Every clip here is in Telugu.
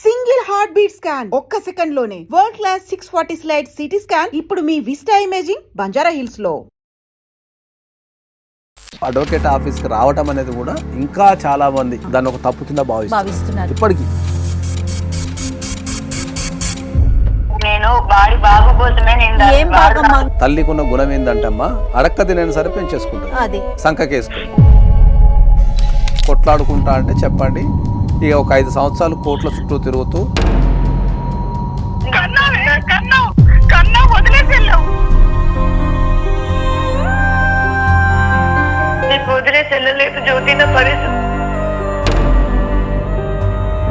సింగిల్ హార్ట్ బీట్ స్కాన్ ఒక్క సెకండ్ లోనే world class 640 slide CT scan ఇప్పుడు మీ విస్టా ఇమేజింగ్ బంజారా హిల్స్ లో. అడ్వకేట్ ఆఫీస్ కి రావటం అనేది కూడా ఇంకా చాలా మంది దాన్ని ఒక తప్పు కింద భావిస్తున్నారు ఇప్పటికీ. నేను వాడి బాబు కోసమే తల్లికున్న గుణం ఏందంటమ్మా, అడక్క తినని సరే పెంచేసుకుంటారు, సంకకేసుకుంటారు. కొట్లాడుకుంటా అంటే చెప్పండి, ఇక ఒక 5 సంవత్సరాలు కోట్ల చుట్టూ తిరుగుతూ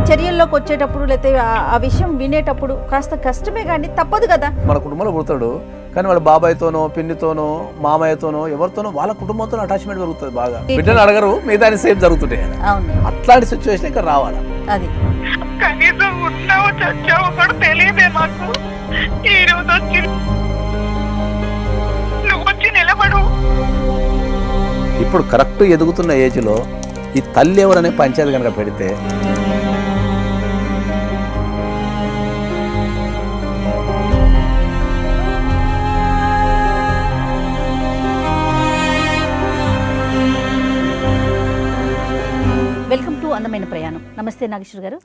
చర్యల్లోకి వచ్చేటప్పుడు లేకపోతే ఆ విషయం వినేటప్పుడు కాస్త కష్టమే కానీ తప్పదు కదా. మన కుటుంబంలో పుడతాడు కానీ వాళ్ళ బాబాయ్తోనో పిన్నితోనో మామయ్యతోనో ఎవరితోనో వాళ్ళ కుటుంబంతో అటాచ్మెంట్ పెరుగుతుంది బాగా. బిడ్డను అడగరు, మిగతా సేమ్ జరుగుతుంటాయి. అట్లాంటి సిచ్యువేషన్ ఇక్కడ రావాలి. అది కనీసం ఉన్నావో చచ్చావో కూడా తెలియదే మాకు. ఈ రోజు వచ్చి నువ్వు వచ్చి నిలబడు. ఇప్పుడు కరెక్ట్ ఎదుగుతున్న ఏజ్ లో ఈ తల్లి ఎవరనే పంచాయతీ కనుక పెడితే వెల్కమ్ టు అందమైన ప్రయాణం. నమస్తే నాగేశ్వర్ గారు.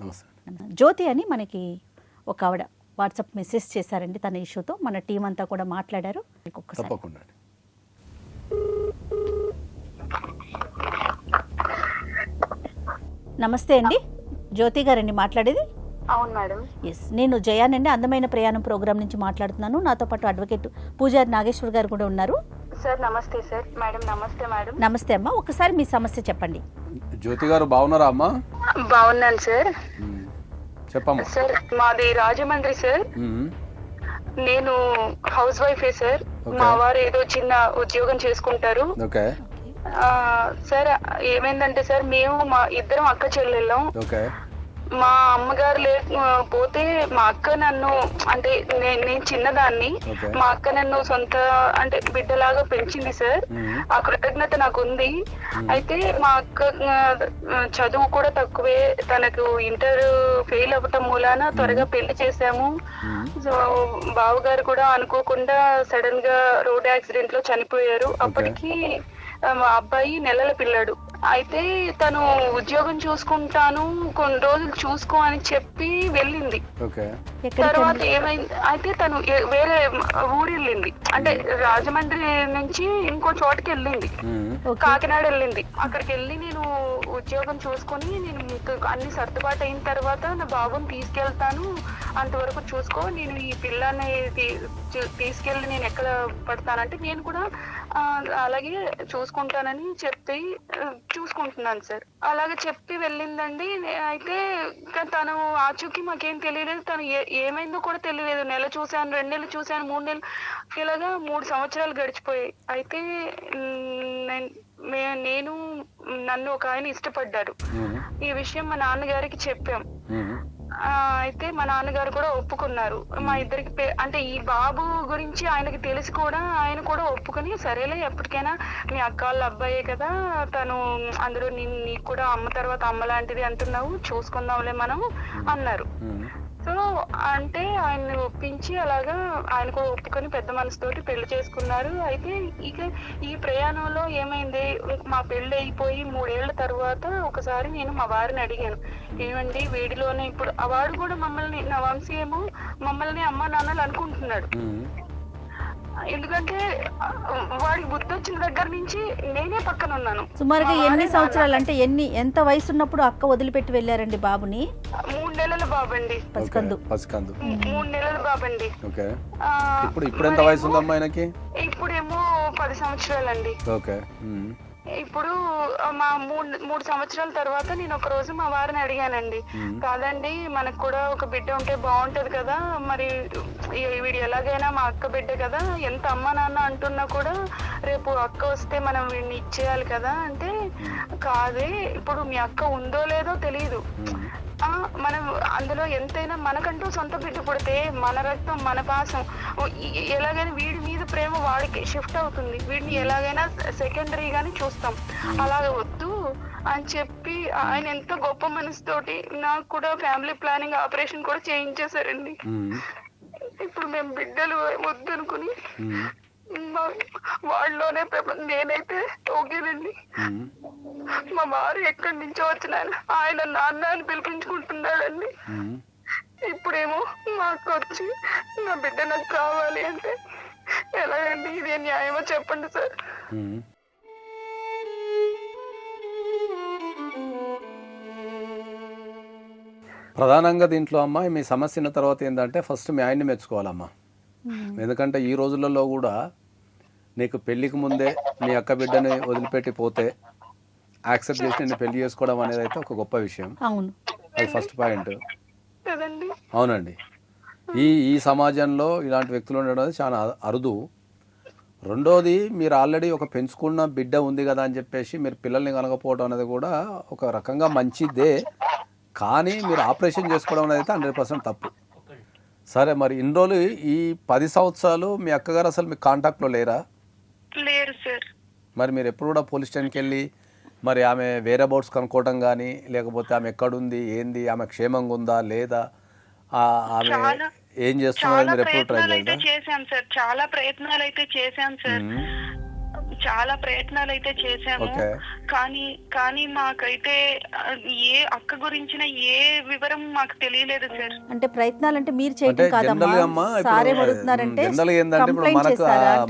జ్యోతి అని మనకి ఒక ఆవిడ వాట్సాప్ మెసేజ్ చేశారండి తన ఇష్యూతో. మన టీం అంతా కూడా మాట్లాడారు. తప్పకుండా. నమస్తే అండి, జ్యోతి గారండి మాట్లాడేది. అవును మేడం. ఎస్, నేను జయానండి, అందమైన ప్రయాణం ప్రోగ్రామ్ నుంచి మాట్లాడుతున్నాను. నాతో పాటు అడ్వకేట్ పూజారి నాగేశ్వర్ గారు కూడా ఉన్నారు. సార్ నమస్తే సార్. మేడం నమస్తే మేడం. నమస్తే అమ్మా, ఒకసారి మీ సమస్య చెప్పండి. జ్యోతి గారు బాగున్నారా అమ్మా? బాగున్నాను సార్. చెప్పమ్మా. సార్ మాది రాజమండ్రి సార్. నేను హౌస్ వైఫే సార్. మా వారు ఏదో చిన్న ఉద్యోగం చేసుకుంటారు. సార్ ఏమైందంటే సార్, మేము మా ఇద్దరం అక్క చెల్లెళ్ళం. మా అమ్మగారు లేకపోతే మా అక్క నన్ను, అంటే నేను చిన్నదాన్ని, మా అక్క నన్ను సొంత అంటే బిడ్డలాగా పెంచింది సార్. ఆ కృతజ్ఞత నాకు ఉంది. అయితే మా అక్క చదువు కూడా తక్కువే, తనకు ఇంటర్ ఫెయిల్ అవ్వటం మూలాన త్వరగా పెళ్లి చేశాము. సో బావగారు కూడా అనుకోకుండా సడన్ గా రోడ్ యాక్సిడెంట్ లో చనిపోయారు. అప్పటికి మా అబ్బాయి నెలల పిల్లాడు. అయితే తను ఉద్యోగం చూసుకుంటాను, కొన్ని రోజులు చూసుకో అని చెప్పి వెళ్ళింది. తర్వాత ఏమైంది, అయితే తను వేరే ఊరు వెళ్ళింది, అంటే రాజమండ్రి నుంచి ఇంకో చోటకి వెళ్ళింది, కాకినాడ వెళ్ళింది. అక్కడికి వెళ్ళి నేను ఉద్యోగం చూసుకొని నేను అన్ని సర్దుబాటు అయిన తర్వాత నా బాబుని తీసుకెళ్తాను, అంతవరకు చూసుకో, నేను ఈ పిల్లని తీసుకెళ్ళి నేను ఎక్కడ పడతానంటే నేను కూడా అలాగే చూసుకుంటానని చెప్పి చూసుకుంటున్నాను సార్. అలాగే చెప్పి వెళ్ళిందండి. అయితే తను ఆచూకీ మాకేం తెలియలేదు, తను ఏమైందో కూడా తెలియలేదు. నెల చూశాను, 2 నెలలు చూశాను, 3 నెలలు, ఇలాగా 3 సంవత్సరాలు గడిచిపోయాయి. అయితే నేను నన్ను ఒక ఆయన ఇష్టపడ్డారు. ఈ విషయం మా నాన్నగారికి చెప్పాం. అయితే మా నాన్నగారు కూడా ఒప్పుకున్నారు. మా ఇద్దరికి అంటే ఈ బాబు గురించి ఆయనకి తెలిసి కూడా ఆయన కూడా ఒప్పుకొని, సరేలే ఎప్పటికైనా మీ అక్క వాళ్ళ అబ్బాయే కదా, తను అందరూ నీకు కూడా అమ్మ తర్వాత అమ్మ లాంటిది అంటున్నావు, చూసుకుందాంలే మనం అన్నారు. సో అంటే ఆయన్ని ఒప్పించి అలాగా ఆయన కూడా ఒప్పుకొని పెద్ద మనసుతోటి పెళ్లి చేసుకున్నారు. అయితే ఇక ఈ ప్రయాణంలో ఏమైంది, మా పెళ్లి అయిపోయి 3 ఏళ్ల తర్వాత ఒకసారి నేను మా వారిని అడిగాను, ఏమండి వీడిలోనే ఇప్పుడు ఆ వాడు కూడా మమ్మల్ని, నా వంశీ ఏమో మమ్మల్ని అమ్మ నాన్నలు అనుకుంటున్నాడు. ఎందుకంటే వాడికి బుద్ధి వచ్చిన దగ్గర నుంచి నేనే పక్కన ఉన్నాను. సుమారుగా ఎన్ని సంవత్సరాలు, అంటే ఎంత వయసు ఉన్నప్పుడు అక్క వదిలిపెట్టి వెళ్ళారండి బాబుని? 3 నెలల బాబండి. పసికందు. 3 నెలల బాబండి. ఇప్పుడు ఎంత వయసు ఉందమ్మా ఆయనకి? ఇప్పుడేమో 10 సంవత్సరాలండి. ఇప్పుడు మా 3 సంవత్సరాల తర్వాత నేను ఒక రోజు మా వారిని అడిగానండి, కాదండి మనకు కూడా ఒక బిడ్డ ఉంటే బాగుంటది కదా, మరి వీడు ఎలాగైనా మా అక్క బిడ్డ కదా, ఎంత అమ్మ నాన్న అంటున్నా కూడా రేపు అక్క వస్తే మనం వీడిని ఇచ్చేయాలి కదా అంటే, కాదే ఇప్పుడు మీ అక్క ఉందో లేదో తెలియదు, మనం అందులో ఎంతైనా మనకంటూ సొంత బిడ్డ పుడితే మన రక్తం మన పాసం ఎలాగైనా వీడి మీద ప్రేమ వాడికి షిఫ్ట్ అవుతుంది, వీడిని ఎలాగైనా సెకండరీగానే చూస్తాం. అలాగే వద్దు అని చెప్పి ఆయన ఎంతో గొప్ప మనసుతోటి నాకు కూడా ఫ్యామిలీ ప్లానింగ్ ఆపరేషన్ కూడా చేయించేశారండి. ఇప్పుడు మేము బిడ్డలు వద్దనుకుని వాళ్ళలోనే నేనైతే ఓకేనండి. మా వారు ఎక్కడి నుంచో వచ్చిన ఆయన నాన్న అని పిలిపించుకుంటున్నాడండి. ఇప్పుడేమో మాకు వచ్చి నా బిడ్డ నాకు కావాలి అంటే ఎలాగండి? ఇదే న్యాయమో చెప్పండి సార్. ప్రధానంగా దీంట్లో అమ్మ మీ సమస్య ఉన్న తర్వాత ఏంటంటే ఫస్ట్ మీ ఆయన్ని మెచ్చుకోవాలమ్మా. ఎందుకంటే ఈ రోజులలో కూడా నీకు పెళ్ళికి ముందే నీ అక్క బిడ్డని వదిలిపెట్టి పోతే యాక్సెప్ట్ చేసి నేను పెళ్లి చేసుకోవడం అనేది అయితే ఒక గొప్ప విషయం. అది ఫస్ట్ పాయింట్. అవునండి, ఈ సమాజంలో ఇలాంటి వ్యక్తులు ఉండడం చాలా అరుదు. రెండోది, మీరు ఆల్రెడీ ఒక పెంచుకున్న బిడ్డ ఉంది కదా అని చెప్పేసి మీరు పిల్లల్ని కనకపోవడం అనేది కూడా ఒక రకంగా మంచిదే. కానీ మీరు ఆపరేషన్ చేసుకోవడం అనేది అయితే 100% తప్పు. సరే, మరి ఇన్ని రోజులు ఈ 10 సంవత్సరాలు మీ అక్కగారు అసలు మీ కాంటాక్ట్లో లేరా? లేరు సార్. మరి మీరు ఎప్పుడు కూడా పోలీస్ స్టేషన్కి వెళ్ళి మరి ఆమె వేరే అబౌట్స్ కనుక్కోవడం కానీ, లేకపోతే ఆమె ఎక్కడుంది, ఏంది, ఆమె క్షేమంగా ఉందా లేదా, ఆమె ఏం చేస్తున్నారు, మీరు ఎప్పుడు ట్రై చేశాం సార్. చాలా ప్రయత్నాలు అయితే చేశాం సార్. చాలా ప్రయత్నాలు అయితే చేశాము. కానీ మాకైతే ఏ అక్క గురించిన ఏ వివరం మాకు తెలియలేదు సార్. అంటే ప్రయత్నాలు అంటే మీరు చేయడం కాదమ్మా, సారే అడుగుతున్నారంటే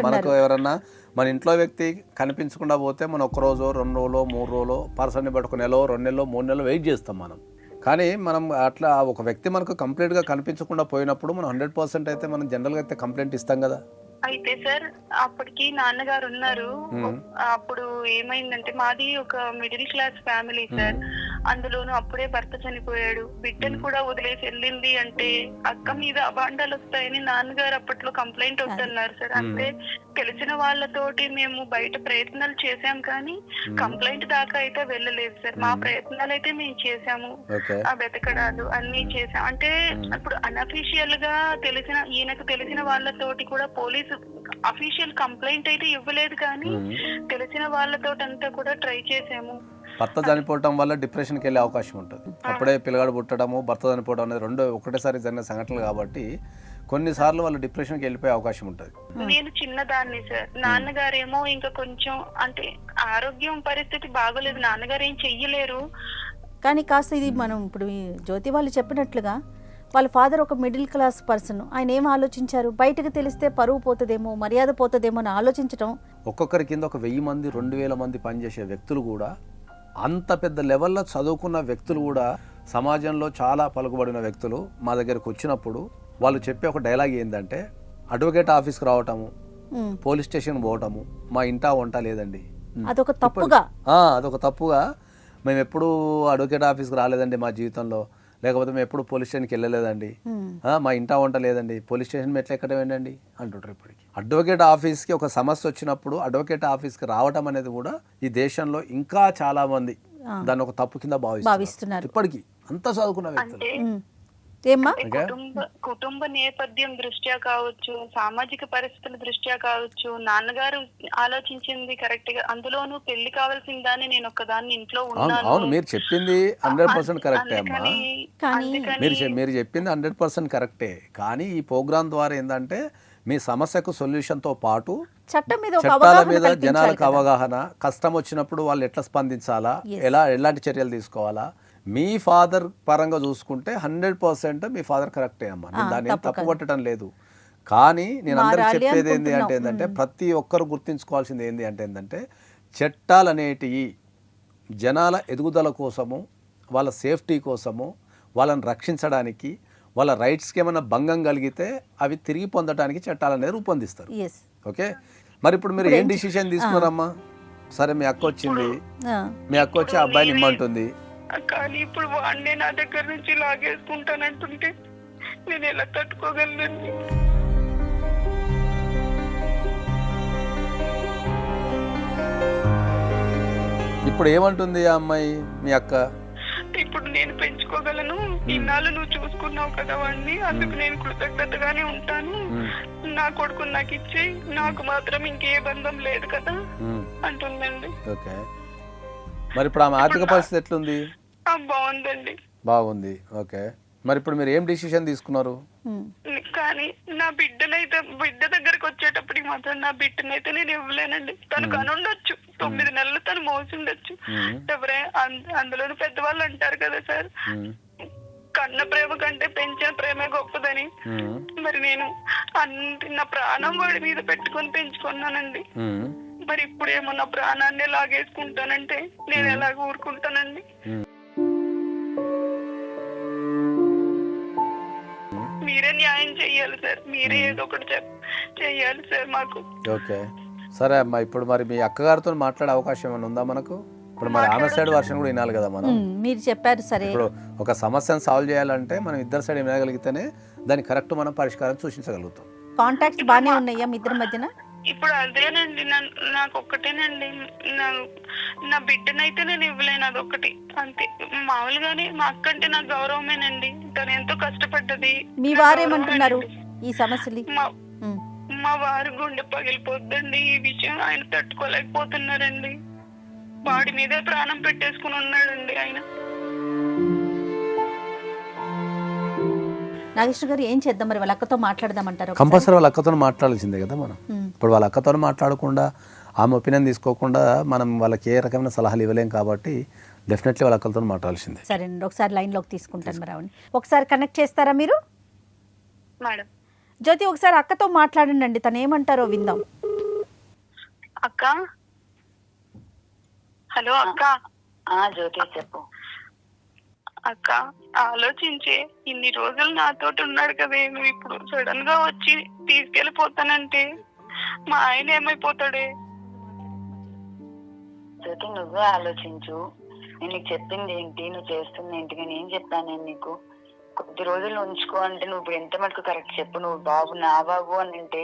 మనకు ఎవరన్నా మన ఇంట్లో వ్యక్తి కనిపించకుండా పోతే మనం 1 రోజు 2 రోజులు 3 రోజులు పర్సన్ని పట్టుకుని 1 నెల 2 నెలలు 3 నెలలు వెయిట్ చేస్తాం మనం. కానీ మనం అట్లా ఒక వ్యక్తి మనకు కంప్లీట్గా కనిపించకుండా పోయినప్పుడు మనం 100% అయితే మనం జనరల్గా అయితే కంప్లైంట్ ఇస్తాం కదా. అయితే సార్ అప్పటికి నాన్నగారు ఉన్నారు. అప్పుడు ఏమైందంటే మాది ఒక మిడిల్ క్లాస్ ఫ్యామిలీ సార్. అందులోనూ అప్పుడే భర్త చనిపోయాడు, బిడ్డను కూడా వదిలేసి వెళ్ళింది అంటే అక్క మీద అభాండాలు వస్తాయని నాన్నగారు అప్పట్లో కంప్లైంట్ వద్దన్నారు సార్. అంటే తెలిసిన వాళ్ళతోటి మేము బయట ప్రయత్నాలు చేశాం కానీ కంప్లైంట్ దాకా అయితే వెళ్ళలేదు సార్. మా ప్రయత్నాలు అయితే మేము చేశాము, ఆ వెతకడాలు అన్ని చేసాం. అంటే ఇప్పుడు అనఫీషియల్ గా ఈయనకు తెలిసిన వాళ్ళతోటి కూడా పోలీసు అఫీషియల్ కంప్లైంట్ అయితే ఇవ్వలేదు కానీ తెలిసిన వాళ్ళతో అంతా కూడా ట్రై చేసాము. భర్త చనిపోవడం వల్ల డిప్రెషన్కి వెళ్ళే అవకాశం ఉంటుంది. అప్పుడే పిల్లగాడు పుట్టడము, భర్త చనిపోవడం అనేది రెండు ఒకటేసారి జరిగిన సంఘటనలు కాబట్టి కొన్నిసార్లు వాళ్ళు డిప్రెషన్కి వెళ్ళిపోయే అవకాశం ఉంటుంది. నేను చిన్నదాన్ని సార్. నాన్నగారేమో ఇంకా కొంచెం అంటే ఆరోగ్యం పరిస్థితి బాగోలేదు, నాన్నగారు ఏం చెయ్యలేరు. కానీ కాస్త ఇది మనం ఇప్పుడు జ్యోతి వాళ్ళు చెప్పినట్లుగా వాళ్ళ ఫాదర్ ఒక మిడిల్ క్లాస్ పర్సన్. ఆయన ఏం ఆలోచించారు, బయటకు తెలిస్తే పరువు పోతుందేమో, మర్యాద పోతుందేమో అని ఆలోచించడం. ఒక్కొక్కరి కింద ఒక 1000 మంది 2000 మంది పనిచేసే వ్యక్తులు కూడా, అంత పెద్ద లెవెల్లో చదువుకున్న వ్యక్తులు కూడా, సమాజంలో చాలా పలుకుబడిన వ్యక్తులు మా దగ్గరకు వచ్చినప్పుడు వాళ్ళు చెప్పే ఒక డైలాగ్ ఏంటంటే, అడ్వకేట్ ఆఫీస్కి రావటము, పోలీస్ స్టేషన్ పోవటము, మా ఇంటా వంట లేదండి. అదొక తప్పుగా మేము ఎప్పుడు అడ్వకేట్ ఆఫీస్కి రాలేదండి మా జీవితంలో, లేకపోతే మేము ఎప్పుడు పోలీస్ స్టేషన్కి వెళ్ళలేదండి, మా ఇంటా వంట లేదండి, పోలీస్ స్టేషన్ ఎట్లా ఎక్కడ ఏంటండి అంటుంటారు. ఇప్పటికి అడ్వకేట్ ఆఫీస్కి ఒక సమస్య వచ్చినప్పుడు అడ్వకేట్ ఆఫీస్కి రావటం అనేది కూడా ఈ దేశంలో ఇంకా చాలా మంది దాన్ని ఒక తప్పు కింద భావిస్తున్నారు. ఇప్పటికీ అంత చదువుకున్న వ్యక్తులు. కుటుంబ నేపథ్యం దృష్ట్యా కావచ్చు, సామాజిక పరిస్థితుల దృష్ట్యా కావచ్చు, నాన్నగారు ఆలోచించింది కరెక్ట్ గా. అందులోనూ పెళ్లి కావాల్సిన దాన్ని నేను ఒక్కదాన్ని ఇంట్లో ఉన్నాను. అవును, మీరు చెప్పింది 100% కరెక్టే అమ్మా. మీరు చెప్పింది 100% కరెక్టే. కానీ ఈ ప్రోగ్రామ్ ద్వారా ఏంటంటే మీ సమస్యకు సొల్యూషన్ తో పాటు చట్టాల మీద జనాలకు అవగాహన, కష్టం వచ్చినప్పుడు వాళ్ళు ఎట్లా స్పందించాలా, ఎలాంటి చర్యలు తీసుకోవాలా. మీ ఫాదర్ పరంగా చూసుకుంటే 100% మీ ఫాదర్ కరెక్టే అమ్మా, నేను దాన్ని ఏం తప్పు పట్టడం లేదు. కానీ నేను అందరికి చెప్పేది ఏంటంటే ప్రతి ఒక్కరు గుర్తించుకోవాల్సింది ఏంటంటే చట్టాలు అనేటివి జనాల ఎదుగుదల కోసము, వాళ్ళ సేఫ్టీ కోసము, వాళ్ళని రక్షించడానికి, వాళ్ళ రైట్స్కి ఏమైనా భంగం కలిగితే అవి తిరిగి పొందడానికి చట్టాలు అనేది రూపొందిస్తారు. ఓకే, మరి ఇప్పుడు మీరు ఏం డిసిషన్ తీసుకున్నారమ్మా? సరే, మీ అక్క వచ్చింది, మీ అక్క వచ్చి ఆ అబ్బాయిని ఇమ్మంటుంది, కానీ ఇప్పుడు వాడినే నా దగ్గర నుంచి లాగేసుకుంటానంటుంటే నేను ఎలా తట్టుకోగలను? ఇప్పుడు ఏమంటుంది ఆ అమ్మాయి మీ అక్క? ఇప్పుడు నేను పెంచుకోగలను, ఇన్నాళ్ళు నువ్వు చూసుకున్నావు కదా వాడిని, అందుకు నేను కృతజ్ఞతగానే ఉంటాను, నా కొడుకు నాకు ఇచ్చేయి, నాకు మాత్రం ఇంకే బంధం లేదు కదా అంటుందండి. ఓకే, మరి ఇప్పుడు ఆమె ఆర్థిక పరిస్థితి ఎట్లుంది? బాగుందండి. బాగుంది. ఓకే. మరి ఇప్పుడు మీరు ఏం డిసిషన్ తీసుకున్నారు? కానీ నా బిడ్డ దగ్గరకు వచ్చేటప్పటికి మాత్రం నా బిడ్డనైతే నేను ఇవ్వలేనండి. తను కనుండొచ్చు, 9 నెలలు తను మోసుండొచ్చు. ఎవరే అందులోనూ పెద్దవాళ్ళు అంటారు కదా సార్, కన్న ప్రేమ కంటే పెంచిన ప్రేమే గొప్పదని. మరి నేను నా ప్రాణం వాడి మీద పెట్టుకొని పెంచుకున్నానండి. మరి ఇప్పుడేమో నా ప్రాణాన్ని లాగేసుకుంటానంటే నేను ఎలాగ ఊరుకుంటానండి? మీరే న్యాయం చెయ్యాలి సార్, మీరే ఏదో ఒకటి చెయ్యాలి సార్ మాకు. ఓకే సరే అమ్మా, ఇప్పుడు మరి మీ అక్కగారితో మాట్లాడే అవకాశం ఏమైనా ఉందా మనకు? ఇప్పుడు మరి ఆమె సైడ్ వర్షన్ కూడా వినాలి కదా మనం. మీరు చెప్పారు సరే. ఇప్పుడు ఒక సమస్యను సాల్వ్ చేయాలంటే మనం ఇద్దరు సైడ్ వినగలిగితేనే దాన్ని కరెక్ట్ మనం పరిష్కారం సూచించగలుగుతాం. కాంటాక్ట్స్ బాగానే ఉన్నాయా మీ ఇద్దరి మధ్యన? ఇప్పుడు అదేనండి, నాకు ఒక్కటేనండి, నా బిడ్డనైతే నేను ఇవ్వలేను, అదొక్కటి అంతే. మామూలుగానే మా అక్క అంటే నాకు గౌరవమేనండి, తను ఎంతో కష్టపడ్డది. మీ వారేమంటున్నారు ఈ సమస్యలు? మా వారి గుండె పగిలిపోద్దండి, ఈ విషయం ఆయన తట్టుకోలేకపోతున్నారండి. వాడి మీదే ప్రాణం పెట్టేసుకుని ఉన్నాడండి ఆయన. నాగేశ్వర గారు ఏం చేద్దాం మరి? వాళ్ళ అక్కతో మాట్లాడదామంటారు? కంపల్సరీ వాళ్ళ అక్కతో మాట్లాడాల్సిందే కదా మనం. ఇప్పుడు వాళ్ళ అక్కతో మాట్లాడకుండా ఆమె ఒపీనియన్ తీసుకోకుండా మనం వాళ్ళకి ఏ రకమైన సలహాలు ఇవ్వలేం కాబట్టి డెఫినెట్లీ వాళ్ళ అక్కలతో మాట్లాడాల్సిందే. సరేనండి, ఒకసారి లైన్లోకి తీసుకుంటాను మరి. ఆవిడ ఒకసారి కనెక్ట్ చేస్తారా మీరు? మేడం జ్యోతి ఒకసారి అక్కతో మాట్లాడండి, తను ఏమంటారో విందాం. అక్క, హలో అక్క. జ్యోతి చెప్పు. అక్క, ఆలోచించే ఇన్ని రోజులు నాతోటి ఉన్నాడు కదే, నువ్వు ఇప్పుడు సడన్ గా వచ్చి తీసుకెళ్లిపోతానంటే మా ఆయన ఏమైపోతాడే? జ్యోతి నువ్వే ఆలోచించు. నేను నీకు చెప్పింది ఏంటి, నువ్వు చేస్తుంది ఏంటి, నేను ఏం చెప్పాను నేను నీకు? కొద్ది రోజులు ఉంచుకో అంటే నువ్వు ఇప్పుడు ఎంత మటుకు కరెక్ట్ చెప్పు. నువ్వు బాబు నా బాబు అని అంటే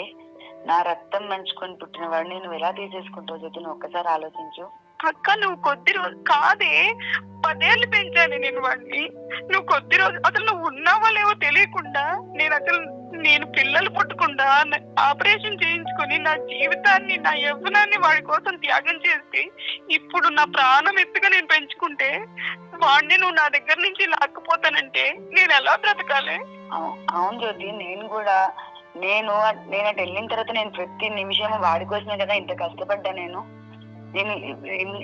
నా రక్తం మంచుకొని పుట్టిన వాడిని నువ్వు ఎలా తీసేసుకుంటావు జ్యోతి? నువ్వు ఒక్కసారి ఆలోచించు. అక్క, నువ్వు కొద్ది రోజు కాదే, 10 ఏళ్ళు పెంచాను నేను వాడిని. నువ్వు కొద్ది రోజు అసలు నువ్వు ఉన్నావా లేవో తెలియకుండా నేను పిల్లలు పుట్టకుండా ఆపరేషన్ చేయించుకొని నా జీవితాన్ని, నా యవ్వనాన్ని వాడి కోసం త్యాగం చేసి ఇప్పుడు నా ప్రాణం ఎత్తుగా నేను పెంచుకుంటే వాడిని నువ్వు నా దగ్గర నుంచి లాక్కుపోతానంటే నేను ఎలా బ్రతకాలి? అవును జ్యోతి, నేను అటు వెళ్ళిన తర్వాత నేను ప్రతి నిమిషం వాడి కోసమే కదా ఇంత కష్టపడ్డా. నేను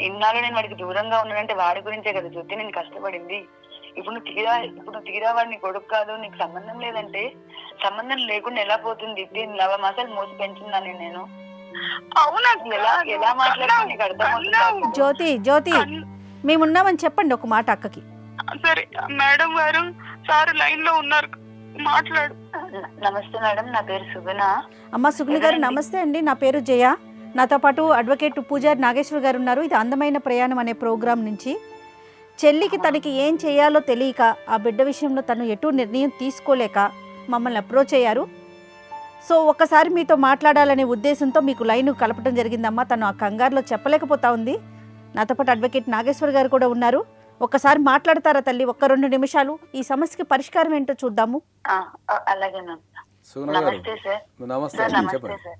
ఇన్నాళ్ళు నేను వాడికి దూరంగా ఉన్నానంటే వాడి గురించే కదా జ్యోతి నేను కష్టపడింది. ఇప్పుడు నువ్వు తీరా వాడిని కొడుకు కాదు, నీకు సంబంధం లేదంటే సంబంధం లేకుండా ఎలా పోతుంది? 9 మాసాలు మోసి పెంచున్నాను నేను. అవునా? ఎలా మాట్లాడుతున్నా నీకు అర్థమవుతుంది? జ్యోతి మేమున్నామని చెప్పండి ఒక మాట అక్కకి. సరే మేడం గారు, సార్ లైన్ లో ఉన్నారు, మాట్లాడు. నమస్తే మేడం, నా పేరు సుగుణ. అమ్మ సుగుణ గారు నమస్తే అండి, నా పేరు జయ. నాతో పాటు అడ్వకేట్ పూజారి నాగేశ్వర గారు ఉన్నారు. ఇది అందమైన ప్రయాణం అనే ప్రోగ్రాం నుంచి. చెల్లికి తనకి ఏం చేయాలో తెలియక, ఆ బిడ్డ విషయంలో తను ఎటు నిర్ణయం తీసుకోలేక మమ్మల్ని అప్రోచ్ అయ్యారు. సో ఒక్కసారి మీతో మాట్లాడాలనే ఉద్దేశంతో మీకు లైన్ కలపడం జరిగిందమ్మా. తను ఆ కంగారులో చెప్పలేకపోతా ఉంది. నాతో పాటు అడ్వకేట్ నాగేశ్వర్ గారు కూడా ఉన్నారు. ఒక్కసారి మాట్లాడతారా తల్లి? 1-2 నిమిషాలు ఈ సమస్యకి పరిష్కారం ఏంటో చూద్దాము. అలాగే నమస్తే సార్. నమస్తే సార్.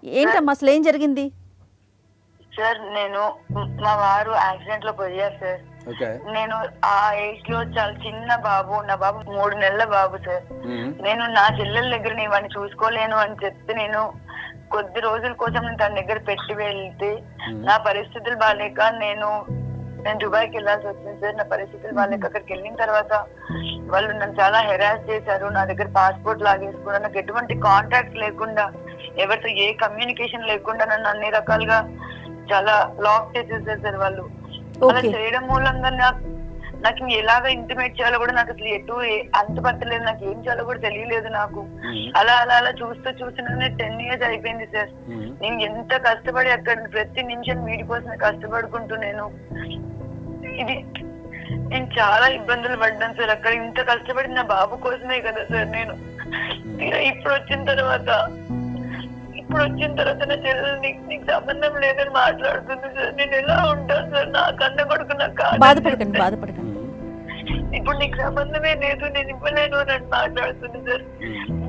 ఏంటమ్మా అసలు ఏం జరిగింది? సార్ నేను మా వారు యాక్సిడెంట్ లో పోయారు సార్. నేను ఆ ఏజ్ లో చాలా చిన్న బాబు, నా బాబు 3 నెలల బాబు సార్. నేను నా చెల్లెల దగ్గర నేను వాడిని చూసుకోలేను అని చెప్తే నేను కొద్ది రోజుల కోసం నేను తన దగ్గర పెట్టి వెళ్తే నా పరిస్థితులు బాగాలేక నేను దుబాయ్కి వెళ్ళాల్సి వచ్చింది సార్. నా పరిస్థితులు బాగాలేక అక్కడికి వెళ్ళిన తర్వాత వాళ్ళు నన్ను చాలా హెరాస్ చేశారు. నా దగ్గర పాస్పోర్ట్ లాగేసుకున్నారు. నాకు ఎటువంటి కాంటాక్ట్ లేకుండా, ఎవరితో ఏ కమ్యూనికేషన్ లేకుండా నన్ను అన్ని రకాలుగా చాలా లాక్ చేసేసారు సార్ వాళ్ళు. అలా చేయడం మూలంగా నాకు ఎలాగ ఇంటిమేట్ చేయాలో కూడా నాకు అసలు ఎటు అంతుపట్టలేదు, నాకు ఏం చేయాలో కూడా తెలియలేదు నాకు. అలా అలా అలా చూస్తూ 10 years అయిపోయింది సార్. నేను ఎంత కష్టపడి అక్కడ ప్రతి నిమిషం వీడి కోసమే కష్టపడుకుంటూ నేను చాలా ఇబ్బందులు పడ్డాను సార్. అక్కడ ఇంత కష్టపడి నా బాబు కోసమే కదా సార్. నేను ఇప్పుడు వచ్చిన తర్వాత నా చెల్లెలు నీకు సంబంధం లేదని మాట్లాడుతుంది సార్. నేను ఎలా ఉంటాను సార్? నా కన్న కొడుకు నాకు బాధపడకండి. ఇప్పుడు నీకు సంబంధమే లేదు, నేను ఇవ్వలేను అని మాట్లాడుతుంది సార్.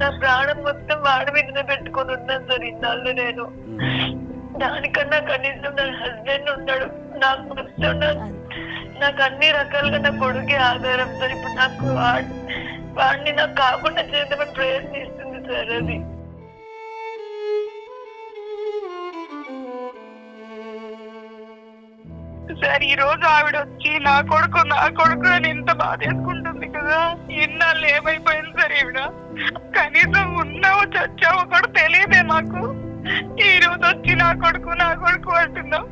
నా ప్రాణం మొత్తం వాడి మీదనే పెట్టుకొని ఉన్నాను సార్ ఇన్నాళ్ళు. నేను దానికన్నా కనీసం నా హస్బెండ్ ఉన్నాడు, నాకు మొత్తం నాకు అన్ని రకాలుగా నా కొడుకే ఆధారం సార్. ఇప్పుడు నాకు వాడిని నాకు కాకుండా చేద్దామని ప్రయత్నిస్తుంది సార్. అది సార్ ఈ రోజు ఆవిడ వచ్చి నా కొడుకు అని ఎంత బాధేసుకుంటుంది కదా. ఇన్నాళ్ళు ఏమైపోయింది సార్ ఈవిడ, కనీసం ఉన్నావో చచ్చావో కూడా తెలియదే మాకు. ఈ రోజు వచ్చి నా కొడుకు అంటున్నావు.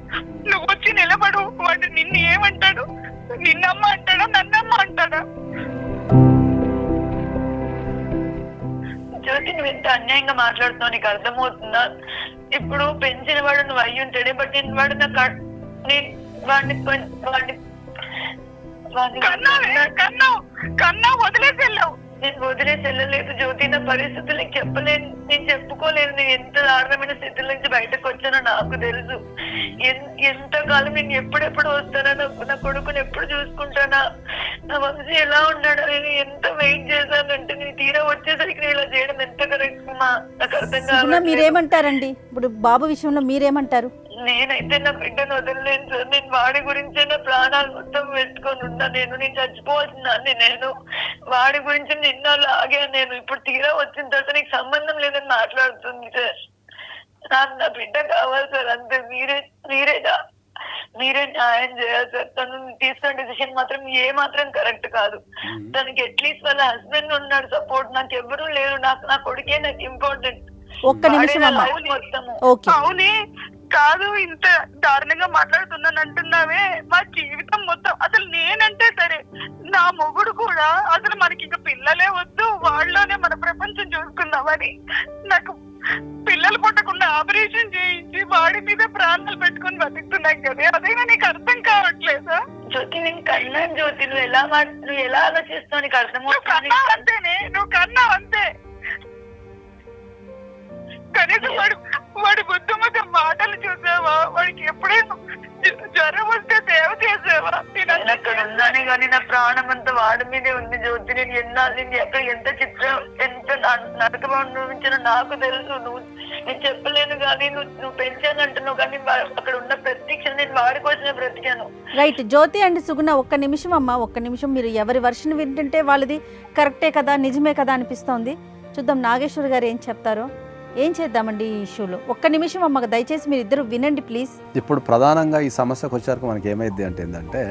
నువ్వు వచ్చి నిలబడు, వాడు నిన్ను ఏమంటాడు? నిన్నమ్మ అంటాడా, నన్నమ్మ అంటాడా? జ్యోతి, నువ్వు ఎంత అన్యాయంగా మాట్లాడుతున్నావు, నీకు అర్థమవుతుందా? ఇప్పుడు పెంచిన వాడు నువ్వు అయ్యి ఉంటాడే, బట్ నేను వాడు కన్నా వదిలేసి వెళ్ళావు. నేను వదిలేసి వెళ్ళలేదు జ్యోతి. నా పరిస్థితులు నీకు చెప్పలేను, నేను చెప్పుకోలేను. నేను ఎంత దారుణమైన స్థితుల నుంచి బయటకు వచ్చానో నాకు తెలుసు. ఎంతకాలం నేను ఎప్పుడెప్పుడు వస్తానా, నా కొడుకుని ఎప్పుడు చూసుకుంటానా, నా వంశీ ఎలా ఉన్నాడా, నేను ఎంత వెయిట్ చేశానంటే నేను తీరా వచ్చేసరికి నేను ఇలా చేయడం ఎంత కరెక్ట్ నాకు అర్థం కాదు. మీరేమంటారండి ఇప్పుడు బాబు విషయంలో? మీరేమంటారు? నేనైతే నా బిడ్డను వదలలేను సార్. నేను వాడి గురించే నా ప్రాణాలు మొత్తం పెట్టుకొని ఉన్నా. నేను చచ్చిపోతున్నాను. నేను వాడి గురించి నిన్నాళ్ళు ఆగా. నేను ఇప్పుడు తీరా వచ్చిన తర్వాత నీకు సంబంధం లేదని మాట్లాడుతుంది సార్. నాకు నా బిడ్డ కావాలి సార్, అంతే. మీరే న్యాయం చేయాలి సార్. తను తీసుకున్న డిసిషన్ మాత్రం ఏ మాత్రం కరెక్ట్ కాదు. తనకి అట్లీస్ట్ వాళ్ళ హస్బెండ్ ఉన్నాడు సపోర్ట్, నాకు ఎవరూ లేరు. నా కొడుకే నాకు ఇంపార్టెంట్. ఒక్క నిమిషం అమ్మా. అవునే కాదు, ఇంత దారుణంగా మాట్లాడుతున్నాను అంటున్నావే. మా జీవితం మొత్తం అసలు నేనంటే సరే, నా మొగుడు కూడా అసలు మనకి ఇంకా పిల్లలే వద్దు, వాళ్ళలోనే మన ప్రపంచం చూసుకుందామని నాకు పిల్లలు పుట్టకుండా ఆపరేషన్ చేయించి వాడి మీద ప్రాణాలు పెట్టుకుని బతుకుతున్నాం కదా. అదైనా నీకు అర్థం కావట్లేదా? జ్యోతి, నేను కన్నాను జ్యోతి. నువ్వు ఎలా ఆలోచిస్తావు నీకు అర్థం అంతేనే, నువ్వు కన్నా అంతే. కనీసం వాడి బుద్ధి మీద మాటలు చూసావా? వాడికి ఎప్పుడైనా జ్వరం వస్తే సేవ చేసావా? నేను అక్కడ ఉన్నానే కానీ నా ప్రాణం అంతా వాడి మీదే ఉంది జ్యోతి. నేను ఎక్కడ ఎంత చిత్రం, ఎంత నరకం అనుభవించానో నాకు తెలుసు. నేను చెప్పలేను కానీ నువ్వు పెంచానంటున్నావు, కానీ అక్కడ ఉన్న ప్రత్యక్ష నేను వాడి కోసమే బ్రతికాను. రైట్ జ్యోతి అండ్ సుగుణ, ఒక్క నిమిషం అమ్మా, ఒక్క నిమిషం. మీరు ఎవరి వర్షన్ వింటుంటే వాళ్ళది కరెక్టే కదా, నిజమే కదా అనిపిస్తోంది. చూద్దాం నాగేశ్వర్ గారు ఏం చెప్తారో. ఏం చేద్దామండి ఈ ఇష్యూలో? ఒక్క నిమిషం అమ్మ, దయచేసి మీరు ఇద్దరు వినండి ప్లీజ్. ఇప్పుడు ప్రధానంగా ఈ సమస్యకు వచ్చాక మనకి ఏమైంది అంటే ఏంటంటే,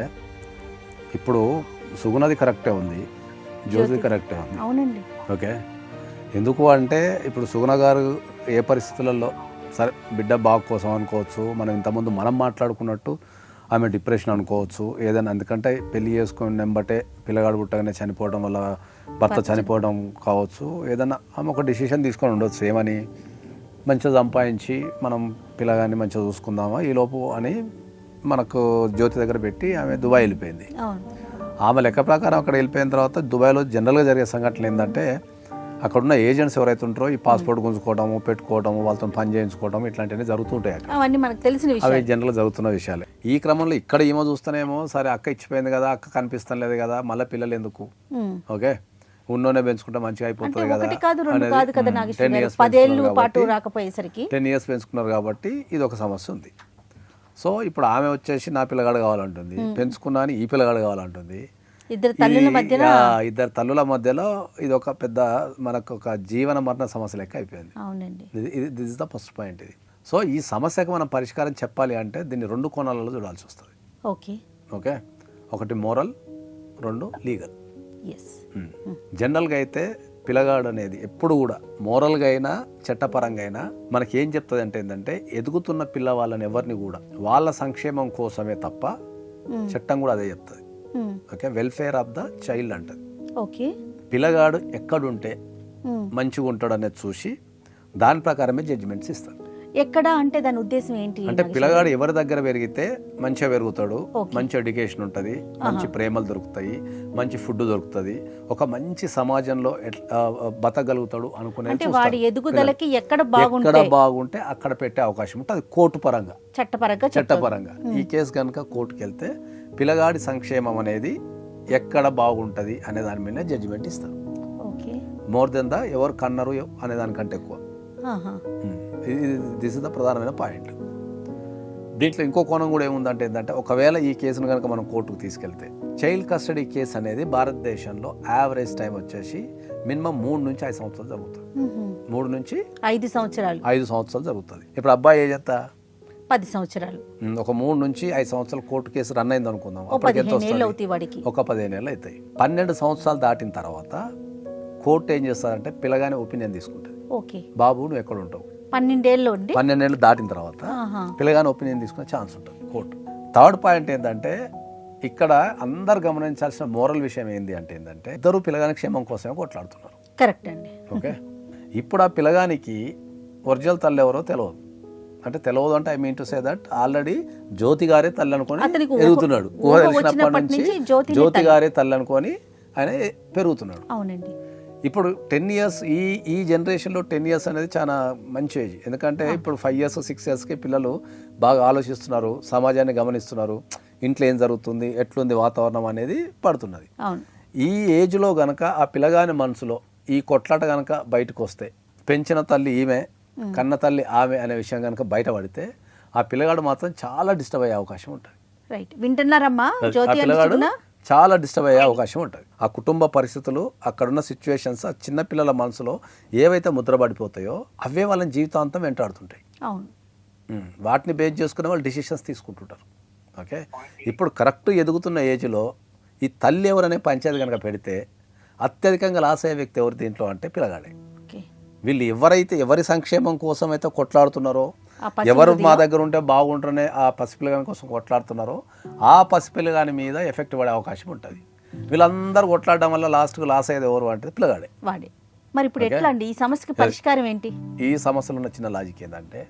ఇప్పుడు సుగుణది కరెక్టే ఉంది, జ్యోతి కరెక్టే ఉంది. అవునండి. ఓకే, ఎందుకు అంటే ఇప్పుడు సుగుణ గారు ఏ పరిస్థితులలో సరే బిడ్డ బాగు కోసం అనుకోవచ్చు, మనం ఇంతకుముందు మనం మాట్లాడుకున్నట్టు ఆమె డిప్రెషన్ అనుకోవచ్చు, ఏదైనా. ఎందుకంటే పెళ్లి చేసుకుని నెంబటే పిల్లగాడు పుట్టగానే చనిపోవడం వల్ల భర్త చనిపోవడం కావచ్చు, ఏదైనా ఆమె ఒక డిసిషన్ తీసుకొని ఉండొచ్చు. ఏమని, మంచిగా సంపాదించి మనం పిల్లగాన్ని మంచిగా చూసుకుందామా ఈలోపు అని మనకు జ్యోతి దగ్గర పెట్టి ఆమె దుబాయ్ వెళ్ళిపోయింది. ఆమె లెక్క ప్రకారం అక్కడ వెళ్ళిపోయిన తర్వాత దుబాయ్లో జనరల్గా జరిగే సంఘటనలు ఏంటంటే, అక్కడున్న ఏజెంట్స్ ఎవరైతే ఉంటారో ఈ పాస్పోర్ట్ గుంజుకోవడము, పెట్టుకోవడము, వాళ్ళతో పని చేయించుకోవడం ఇట్లాంటివన్నీ జరుగుతుంటాయి. అవన్నీ మనకు తెలిసిన విషయాలు, అవి జనరల్గా జరుగుతున్న విషయాలే. ఈ క్రమంలో ఇక్కడ ఏమో చూస్తేనేమో సరే అక్క ఇచ్చిపోయింది కదా, అక్క కనిపిస్తాం లేదు కదా, మళ్ళీ పిల్లలు ఎందుకు, ఓకే ఉన్నోనే పెంచుకుంటే మంచిగా అయిపోతుంది కదా, 10 years పెంచుకున్నారు కాబట్టి ఇది ఒక సమస్య ఉంది. సో ఇప్పుడు ఆమె వచ్చేసి నా పిల్లగాడు కావాలంటుంది, పెంచుకున్నా అని ఈ పిల్లగాడు కావాలంటుంది. ఇద్దరు తల్లుల మధ్యలో ఇది ఒక పెద్ద మనకు ఒక జీవన మరణ సమస్య లెక్క అయిపోయింది. This is the first point ఇది. సో ఈ సమస్యకు మనం పరిష్కారం చెప్పాలి అంటే దీన్ని 2 కోణాలలో చూడాల్సి వస్తుంది. ఓకే, ఒకటి మోరల్, 2 లీగల్. జనరల్గా అయితే పిల్లగాడు అనేది ఎప్పుడు కూడా మోరల్గా అయినా చట్టపరంగా అయినా మనకి ఏం చెప్తుంది అంటే ఏంటంటే, ఎదుగుతున్న పిల్లవాళ్ళని ఎవరిని కూడా వాళ్ళ సంక్షేమం కోసమే తప్ప చట్టం కూడా అదే చెప్తుంది. Okay, welfare of the child అంటది. ఓకే, పిల్లగాడు ఎక్కడుంటే మంచిగా ఉంటాడు అనేది చూసి దాని ప్రకారమే జడ్జిమెంట్స్ ఇస్తారు. ఎక్కడ అంటే దాని ఉద్దేశం ఏంటి అంటే పిల్లగాడు ఎవరి దగ్గర పెరిగితే మంచిగా పెరుగుతాడు, మంచి ఎడ్యుకేషన్ ఉంటుంది, మంచి ప్రేమలు దొరుకుతాయి, మంచి ఫుడ్ దొరుకుతుంది, ఒక మంచి సమాజంలో బతకగలుగుతాడు అనుకునే వాడి ఎదుగుదలకి ఎక్కడ బాగుంటే అక్కడ పెట్టే అవకాశం ఉంటుంది. అది కోర్టు పరంగా, చట్టపరంగా. ఈ కేసు కనుక కోర్టుకు వెళ్తే పిల్లగాడి సంక్షేమం అనేది ఎక్కడ బాగుంటుంది అనే దాని మీద జడ్జిమెంట్ ఇస్తారు. మోర్ దెన్ ద ఎవరు కన్నరు అనే దానికంటే ఎక్కువ. దిస్ ఇస్ ద ప్రధానమైన పాయింట్. దీంట్లో ఇంకో కోణం కూడా ఏముందంటే ఏంటంటే ఒకవేళ ఈ కేసును కనుక మనం కోర్టుకు తీసుకెళ్తే చైల్డ్ కస్టడీ కేసు అనేది భారతదేశంలో యావరేజ్ టైం వచ్చేసి మినిమం 3 నుంచి 5 సంవత్సరాలు జరుగుతుంది. 3 నుంచి 5 సంవత్సరాలు 5 సంవత్సరాలు జరుగుతుంది. ఇప్పుడు అబ్బాయి ఏజ్ ఎంత? 10 సంవత్సరాలు. ఒక 3 నుంచి 5 సంవత్సరాలు కోర్టు కేసు రన్ అయింది అనుకుందాం. ఓ 15 ఏళ్ళు అవుతాయి వాడికి. ఒక 15 ఏళ్ళు అవుతాయి. 12 సంవత్సరాలు దాటిన తర్వాత కోర్టు ఏం చేస్తారంటే పిల్లగానే ఒపీనియన్ తీసుకుంటుంది. ఓకే బాబు నువ్వు ఎక్కడ ఉంటావు? 12 ఏళ్ళు అండి. 12 ఏళ్ళు దాటిన తర్వాత పిల్లగానే ఒపీనియన్ తీసుకునే ఛాన్స్ ఉంటుంది కోర్టు. థర్డ్ పాయింట్ ఏంటంటే ఇక్కడ అందరు గమనించాల్సిన మోరల్ విషయం ఏంటి అంటే ఏంటంటే ఇద్దరు పిల్లగాని క్షేమం కోసమే కొట్లాడుతున్నారు. కరెక్ట్ అండి. ఓకే, ఇప్పుడు ఆ పిల్లగానికి ఒరిజినల్ తల్లి ఎవరో తెలియదు. అంటే తెలియదు అంటే I mean to say that already Jyothi గారే తల్లి అనుకొని ఎదుగుతున్నాడు. ఊహ తెలిసినప్పటి నుంచి జ్యోతి గారే తల్లి అనుకొని ఆయన పెరుగుతున్నాడు. అవునండి. ఇప్పుడు 10 ఇయర్స్ ఈ జనరేషన్లో 10 ఇయర్స్ అనేది చాలా మంచి ఏజ్. ఎందుకంటే ఇప్పుడు 5 ఇయర్స్ 6 ఇయర్స్కి పిల్లలు బాగా ఆలోచిస్తున్నారు, సమాజాన్ని గమనిస్తున్నారు, ఇంట్లో ఏం జరుగుతుంది, ఎట్లుంది వాతావరణం అనేది పడుతున్నది. ఈ ఏజ్లో గనక ఆ పిల్లగాని మనసులో ఈ కొట్లాట గనక బయటకు వస్తే పెంచిన తల్లి ఈమె, కన్న తల్లి ఆమె అనే విషయం కనుక బయటపడితే ఆ పిల్లగాడు మాత్రం చాలా డిస్టర్బ్ అయ్యే అవకాశం ఉంటుంది. రైట్, వింటున్నారమ్మా? ఆ పిల్లగాడు చాలా డిస్టర్బ్ అయ్యే అవకాశం ఉంటుంది. ఆ కుటుంబ పరిస్థితులు, అక్కడున్న సిచ్యువేషన్స్, ఆ చిన్నపిల్లల మనసులో ఏవైతే ముద్రపడిపోతాయో అవే వాళ్ళని జీవితాంతం వెంటాడుతుంటాయి. వాటిని బేస్ చేసుకునే వాళ్ళు డిసిషన్స్ తీసుకుంటుంటారు. ఓకే, ఇప్పుడు కరెక్ట్ ఎదుగుతున్న ఏజ్లో ఈ తల్లి ఎవరనే పంచాయతీ కనుక పెడితే అత్యధికంగా లాస్ అయ్యే వ్యక్తి ఎవరు దీంట్లో అంటే పిల్లగాడే. వీళ్ళు ఎవరి సంక్షేమం కోసం అయితే కొట్లాడుతున్నారో, ఎవరు మా దగ్గర ఉంటే బాగుంటుందనే ఆ పసిపిల్లగాని కోసం కొట్లాడుతున్నారో ఆ పసిపిల్లగాని మీద ఎఫెక్ట్ పడే అవకాశం ఉంటుంది. వీళ్ళందరూ కొట్లాడడం వల్ల లాస్ట్కు లాస్ అయ్యేది ఎవరు అంటే పిల్లగాడే. మరి ఇప్పుడు ఎట్లా అండి ఈ సమస్యకి పరిష్కారం ఏంటి? ఈ సమస్యలో ఉన్న చిన్న లాజిక్ ఏంటంటే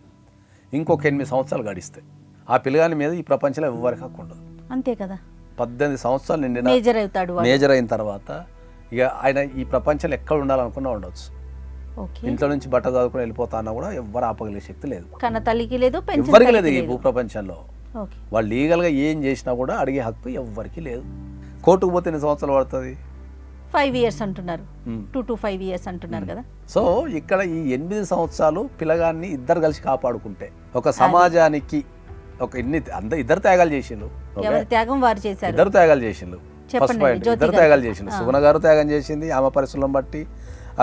ఇంకొక 8 సంవత్సరాలు గడిస్తే ఆ పిల్లగాని మీద ఈ ప్రపంచంలో ఎవరికి హక్కు ఉండదు. అంతే కదా. 18 సంవత్సరాలు నిండిన మేజర్ అయిన తర్వాత ఇక ఆయన ఈ ప్రపంచంలో ఎక్కడ ఉండాలనుకున్నా ఉండొచ్చు. ఇంట్లో నుంచి బట్ట చదువుకుని వెళ్ళిపోతాన్నా కూడా ఎవరు ఆపగలిగే శక్తి లేదు. కన్న తల్లికి లేదు, ఎవరికి లేదు. ఈ భూప్రపంచంలో వాళ్ళు లీగల్గా ఏం చేసినా కూడా అడిగే హక్కు ఎవరికి లేదు. కోర్టుకు పోతే ఎన్ని సంవత్సరాలు పడుతుంది? 5 ఇయర్స్ అంటున్నారు. 2 to 5 ఇయర్స్ అంటున్నారు కదా. సో ఇక్కడ ఈ 8 సంవత్సరాలు పిల్లగాన్ని ఇద్దరు కలిసి కాపాడుకుంటే ఒక సమాజానికి ఒక ఇద్దరు త్యాగాలు చేసిండ్రు. త్యాగం వారు చేశారు. ఇద్దరు త్యాగాలు చేసిండ్రు. ఫస్ట్ పాయింట్, ఇద్దరు త్యాగాలు చేసిండ్రు. సుగుణ గారు త్యాగం చేసింది ఆమె పరిస్థితులను బట్టి.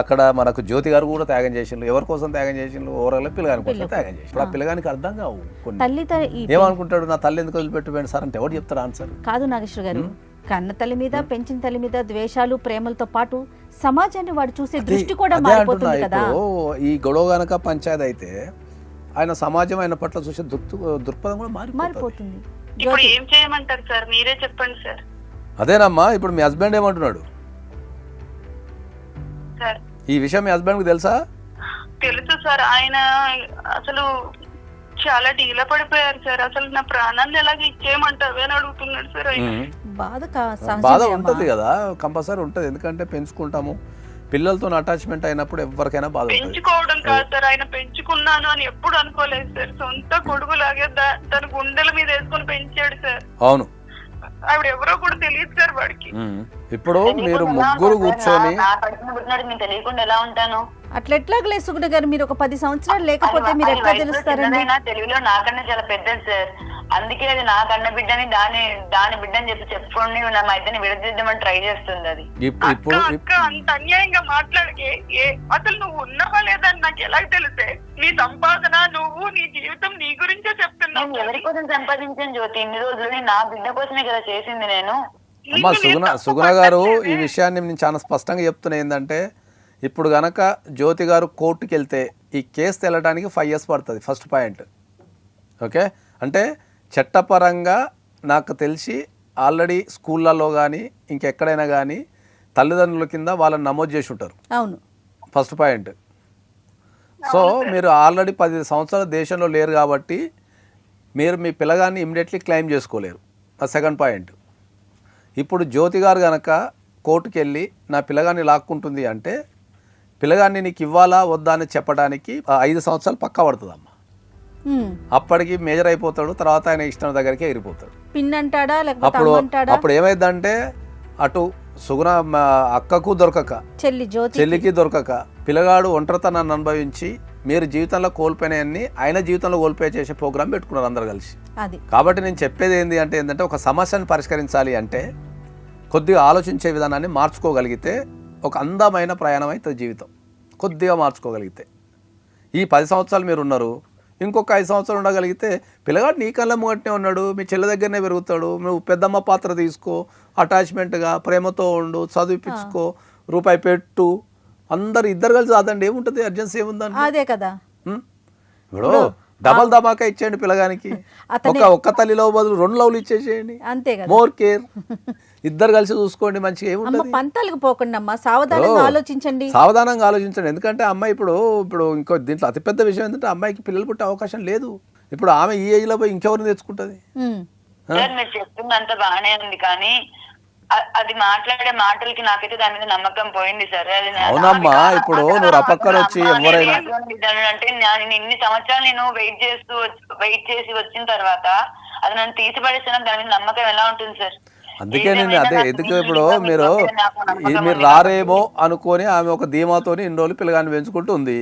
అక్కడ మనకు జ్యోతి గారు కూడా త్యాగం చేసిండ్రు. ఎవరి కోసం త్యాగం చేసిండ్రు? ఓవరాల్ పిల్లగాని కోసం త్యాగం చేసి. ఇప్పుడు ఆ పిల్లగానికి అర్థం కావు కొన్ని. ఏమనుకుంటాడు, నా తల్లి ఎందుకు వదిలిపెట్టిపోయింది సార్ అంటే ఎవరు చెప్తారు ఆన్సర్? కాదు నాగేశ్వర గారు, కన్న తల్లి మీద, పెంచిన తల్లి మీద ద్వేషాలు, ప్రేమలతో పాటు సమాజాన్ని వాడు చూసే దృష్టి కూడా మారిపోతుంది కదా. ఈ గొడవ గనక పంచాయతీ అయితే ఆయన సమాజం ఆయన పట్ల చూసే దృక్పథం కూడా మారిపోతుంది. ఇప్పుడు ఏం చేయమంటారు సార్, మీరే చెప్పండి సార్. అదేనమ్మా, ఇప్పుడు మీ హస్బెండ్ ఏమంటున్నాడు? ఈ విషయం మీ హస్బెండ్ కి తెలుసా? తెలుసు సార్. ఆయన అసలు చాలా డీలా పడిపోయారు సార్. అసలు నా ప్రాణాన్ని ఎలాగ ఇచ్చేయమంటారు అని అడుగుతున్నాడు సార్. బాధ ఉంటది కదా, కంపల్సరీ ఉంటది. ఎందుకంటే పెంచుకుంటాము, పిల్లలతో అటాచ్మెంట్ అయినప్పుడు ఎవరికైనా బాధ. పెంచుకోవడం కాదు సార్, ఆయన పెంచుకున్నాను అని ఎప్పుడు అనుకోలేదు సార్. సొంత కొడుకులాగే తన గుండెల మీద వేసుకొని పెంచాడు సార్. అవును, ఆవిడ ఎవరో కూడా తెలియదు సార్ వాడికి. ఇప్పుడు మీరు ముగ్గురు కూర్చొని తెలియకుండా ఎలా ఉంటాను? అట్లా ఎట్లాగలే సుగుణ గారు, మీరు ఒక 10 సంవత్సరాలు లేకపోతే మీరు ఎట్లా తెలుస్తారండి? తెలుగులో నాకన్నా చాలా పెద్దది సార్. అందుకే అది నా కన్న బిడ్డని దాని బిడ్డని చెప్పుకొని నా మా ఇద్దరిని విడదీద్దామని ట్రై చేస్తుంది. అది అంత అన్యాయంగా మాట్లాడికే అసలు నువ్వు ఉన్నావా లేదా అని నాకు ఎలా తెలిసే? నీ సంపాదన, నువ్వు, నీ జీవితం నీ గురించే చెప్తున్నావు. ఎవరి కోసం సంపాదించాను జ్యోతి? ఇన్ని రోజులు నా బిడ్డ కోసమే కదా చేసింది నేను. అమ్మా సుగుణ గారు, ఈ విషయాన్ని నేను చాలా స్పష్టంగా చెప్తున్నా. ఏంటంటే ఇప్పుడు గనక జ్యోతి గారు కోర్టుకి వెళ్తే ఈ కేసు తెలడానికి 5 years పడుతుంది. First point. ఓకే, అంటే చట్టపరంగా నాకు తెలిసి ఆల్రెడీ స్కూళ్ళల్లో కానీ ఇంకెక్కడైనా కానీ తల్లిదండ్రుల కింద వాళ్ళని నమోదు చేసి ఉంటారు. అవును, ఫస్ట్ పాయింట్. సో మీరు ఆల్రెడీ 10 సంవత్సరాలు దేశంలో లేరు కాబట్టి మీరు మీ పిల్లగాన్ని ఇమ్మీడియట్లీ క్లెయిమ్ చేసుకోలేరు. ఆ సెకండ్ పాయింట్. ఇప్పుడు జ్యోతి గారు కనుక కోర్టుకి వెళ్ళి నా పిల్లగాన్ని లాక్కుంటుంది అంటే పిల్లగాన్ని నీకు ఇవ్వాలా వద్దా అని చెప్పడానికి 5 సంవత్సరాలు పక్కా పడుతుందమ్మా. అప్పటికి మేజర్ అయిపోతాడు, తర్వాత ఆయన ఇష్టం దగ్గరికి ఎగిరిపోతాడు. అప్పుడు ఏమైందంటే అటు సుగుణ అక్కకు దొరకక, చెల్లికి దొరకక, పిల్లగాడు ఒంటరితనాన్ని అనుభవించి మీరు జీవితంలో కోల్పోయినాయన్ని ఆయన జీవితంలో కోల్పోయి చేసే ప్రోగ్రామ్ పెట్టుకున్నారు అందరు కలిసి. అది కాబట్టి నేను చెప్పేది ఏంటంటే ఒక సమస్యను పరిష్కరించాలి అంటే కొద్దిగా ఆలోచించే విధానాన్ని మార్చుకోగలిగితే ఒక అందమైన ప్రయాణం అవుతుంది జీవితం. కొద్దిగా మార్చుకోగలిగితే ఈ 10 సంవత్సరాలు మీరు ఉన్నారు, ఇంకొక 5 సంవత్సరాలు ఉండగలిగితే పిల్లగాడు నీ కళ్ళ ముంగట్నే ఉన్నాడు, మీ చెల్లి దగ్గరనే పెరుగుతాడు. నువ్వు పెద్దమ్మ పాత్ర తీసుకో, అటాచ్మెంట్గా ప్రేమతో ఉండు, చదివిపించుకో, రూపాయి పెట్టు, అందరు ఇద్దరు కలిసి చదండి, ఏముంటుంది, అర్జెన్సీ ఏముందండి. అదే కదా. ఇప్పుడు డబల్ ధమాకా ఇచ్చేయండి పిల్లగానికి, ఒక్క తల్లిలో బదులు 2 లవ్లు ఇచ్చేసేయండి, అంతే కదా. మోర్ కేర్, ఇద్దరు కలిసి చూసుకోండి, మంచిగా ఏముంటుంది. పంతాలకు పోకుండా అమ్మా సావధానంగా ఆలోచించండి, సావధానంగా ఆలోచించండి. ఎందుకంటే అమ్మాయి ఇప్పుడు ఇంకో దీంట్లో అతిపెద్ద విషయం ఏంటంటే అమ్మాయికి పిల్లలు పుట్టే అవకాశం లేదు. ఇప్పుడు ఆమె ఈ ఏజ్ లో పోయి ఇంకెవరిని తెచ్చుకుంటది? సార్ మీరు చెప్తుందంతా బాగానే ఉంది, కానీ అది మాట్లాడే మాటలకి నాకైతే దాని మీద నమ్మకం పోయింది సార్. అవునమ్మా, ఇప్పుడు నువ్వు రపక్కన వచ్చి ఎవరైనా అంటే నేను ఇన్ని సంవత్సరాలు నేను వెయిట్ చేసి వచ్చిన తర్వాత అది నన్ను తీసిపడేస్తున్నా, దాని మీద నమ్మకం ఎలా ఉంటుంది సార్? అందుకే నేను ఎందుకు ఇప్పుడు మీరు రారేమో అనుకొని ఆమె ఒక ధీమాతోని ఇన్ని రోజులు పిల్లగాన్ని పెంచుకుంటూ ఉంది.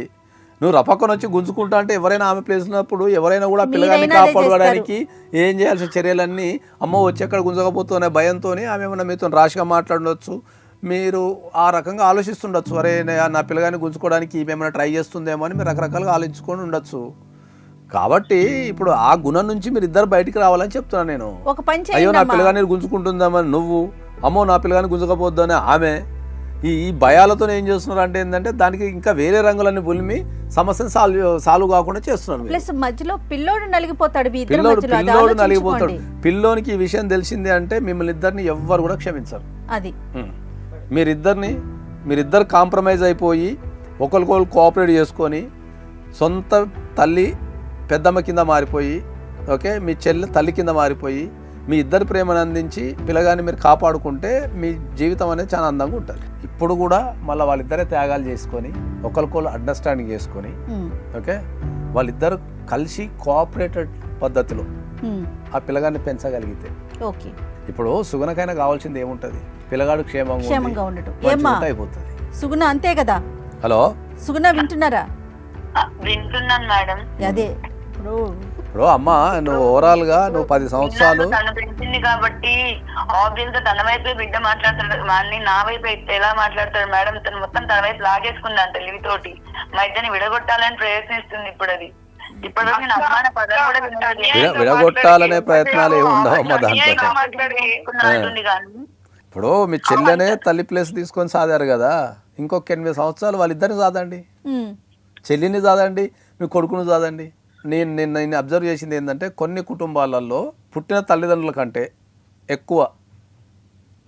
నువ్వు రపక్కన వచ్చి గుంజుకుంటా అంటే ఎవరైనా ఆమె ప్లేస్ ఉన్నప్పుడు ఎవరైనా కూడా పిల్లగాన్ని కాపాడుకోవడానికి ఏం చేయాల్సిన చర్యలన్నీ అమ్మ వచ్చి ఎక్కడ గుంజకపోతూనే భయంతో ఆమె ఏమన్నా మీతో రాష్గా మాట్లాడవచ్చు, మీరు ఆ రకంగా ఆలోచిస్తుండొచ్చు. అరే నా పిల్లగాన్ని గుంజుకోవడానికి ఏమైనా ట్రై చేస్తుందేమో అని మీరు రకరకాలుగా ఆలోచించుకొని ఉండొచ్చు. కాబట్టి ఇప్పుడు ఆ గుణం నుంచి మీరు ఇద్దరు బయటికి రావాలని చెప్తున్నాను నేను. అయ్యో నా పిల్లగాని గుంజుకుంటుందామని నువ్వు, అమ్మో నా పిల్లగాని గుంజుకపోద్దు అని ఆమె, ఈ భయాలతో ఏం చేస్తున్నారు అంటే ఏంటంటే దానికి ఇంకా వేరే రంగులన్నీ పులిమి సమస్యను సాల్వ్ కాకుండా చేస్తున్నారు. మధ్యలో పిల్లోడు నలిగిపోతాడు, పిల్లోడు నలిగిపోతాడు. పిల్లోనికి ఈ విషయం తెలిసిందే అంటే మిమ్మల్ని ఇద్దరిని ఎవ్వరు కూడా క్షమించరు. అది మీరిద్దరు కాంప్రమైజ్ అయిపోయి ఒకరికొకరు కోఆపరేట్ చేసుకొని సొంత తల్లి పెద్దమ్మ కింద మారిపోయి, ఓకే, మీ చెల్లి తల్లి కింద మారిపోయి మీ ఇద్దరి ప్రేమను అందించి పిల్లగాని మీరు కాపాడుకుంటే మీ జీవితం అనేది చాలా అందంగా ఉంటుంది. ఇప్పుడు కూడా మళ్ళీ వాళ్ళిద్దరే త్యాగాలు చేసుకొని ఒకరికొకరు అండర్స్టాండింగ్ చేసుకొని, ఓకే, వాళ్ళిద్దరు కలిసి కోఆపరేటెడ్ పద్ధతిలో ఆ పిల్లగాన్ని పెంచగలిగితే, ఇప్పుడు సుగుణకైనా కావాల్సింది ఏముంటది, పిల్లగాడు క్షేమంగా ఉండటం అయిపోతుంది. సుగుణ అంతే కదా. హలో సుగుణ వింటున్నారా? వింటున్నాను మేడం. అదే ఇప్పుడు అమ్మ నువ్వు ఓవరాల్ గా నువ్వు 10 సంవత్సరాలు తను పెంచింది కాబట్టి ఆబ్వియస్ గా తన వైపు బిడ్డ మాట్లాడతాడు, మళ్ళీ నా వైపు ఎలా మాట్లాడతాడు మేడం? తను మొత్తం తన వైపు లాగేసుకుంది అంత తెలివి తోటి, మా ఇద్దరిని విడగొట్టాలని ప్రయత్నిస్తుంది. ఇప్పుడు అది ఇప్పటివరకు నేను అమ్మాన పదం కూడా విడగొట్టాలనే ప్రయత్నాలు ఏమి ఉండవమ్మా దాంట్లో. ఇప్పుడు మీ చెల్లెనే తల్లి ప్లేస్ తీసుకొని సాదారు కదా, ఇంకొక 8 సంవత్సరాలు వాళ్ళిద్దరిని సాదండి, చెల్లిని సాదండి, మీ కొడుకుని సాదండి. నేను అబ్జర్వ్ చేసింది ఏంటంటే కొన్ని కుటుంబాలలో పుట్టిన తల్లిదండ్రుల కంటే ఎక్కువ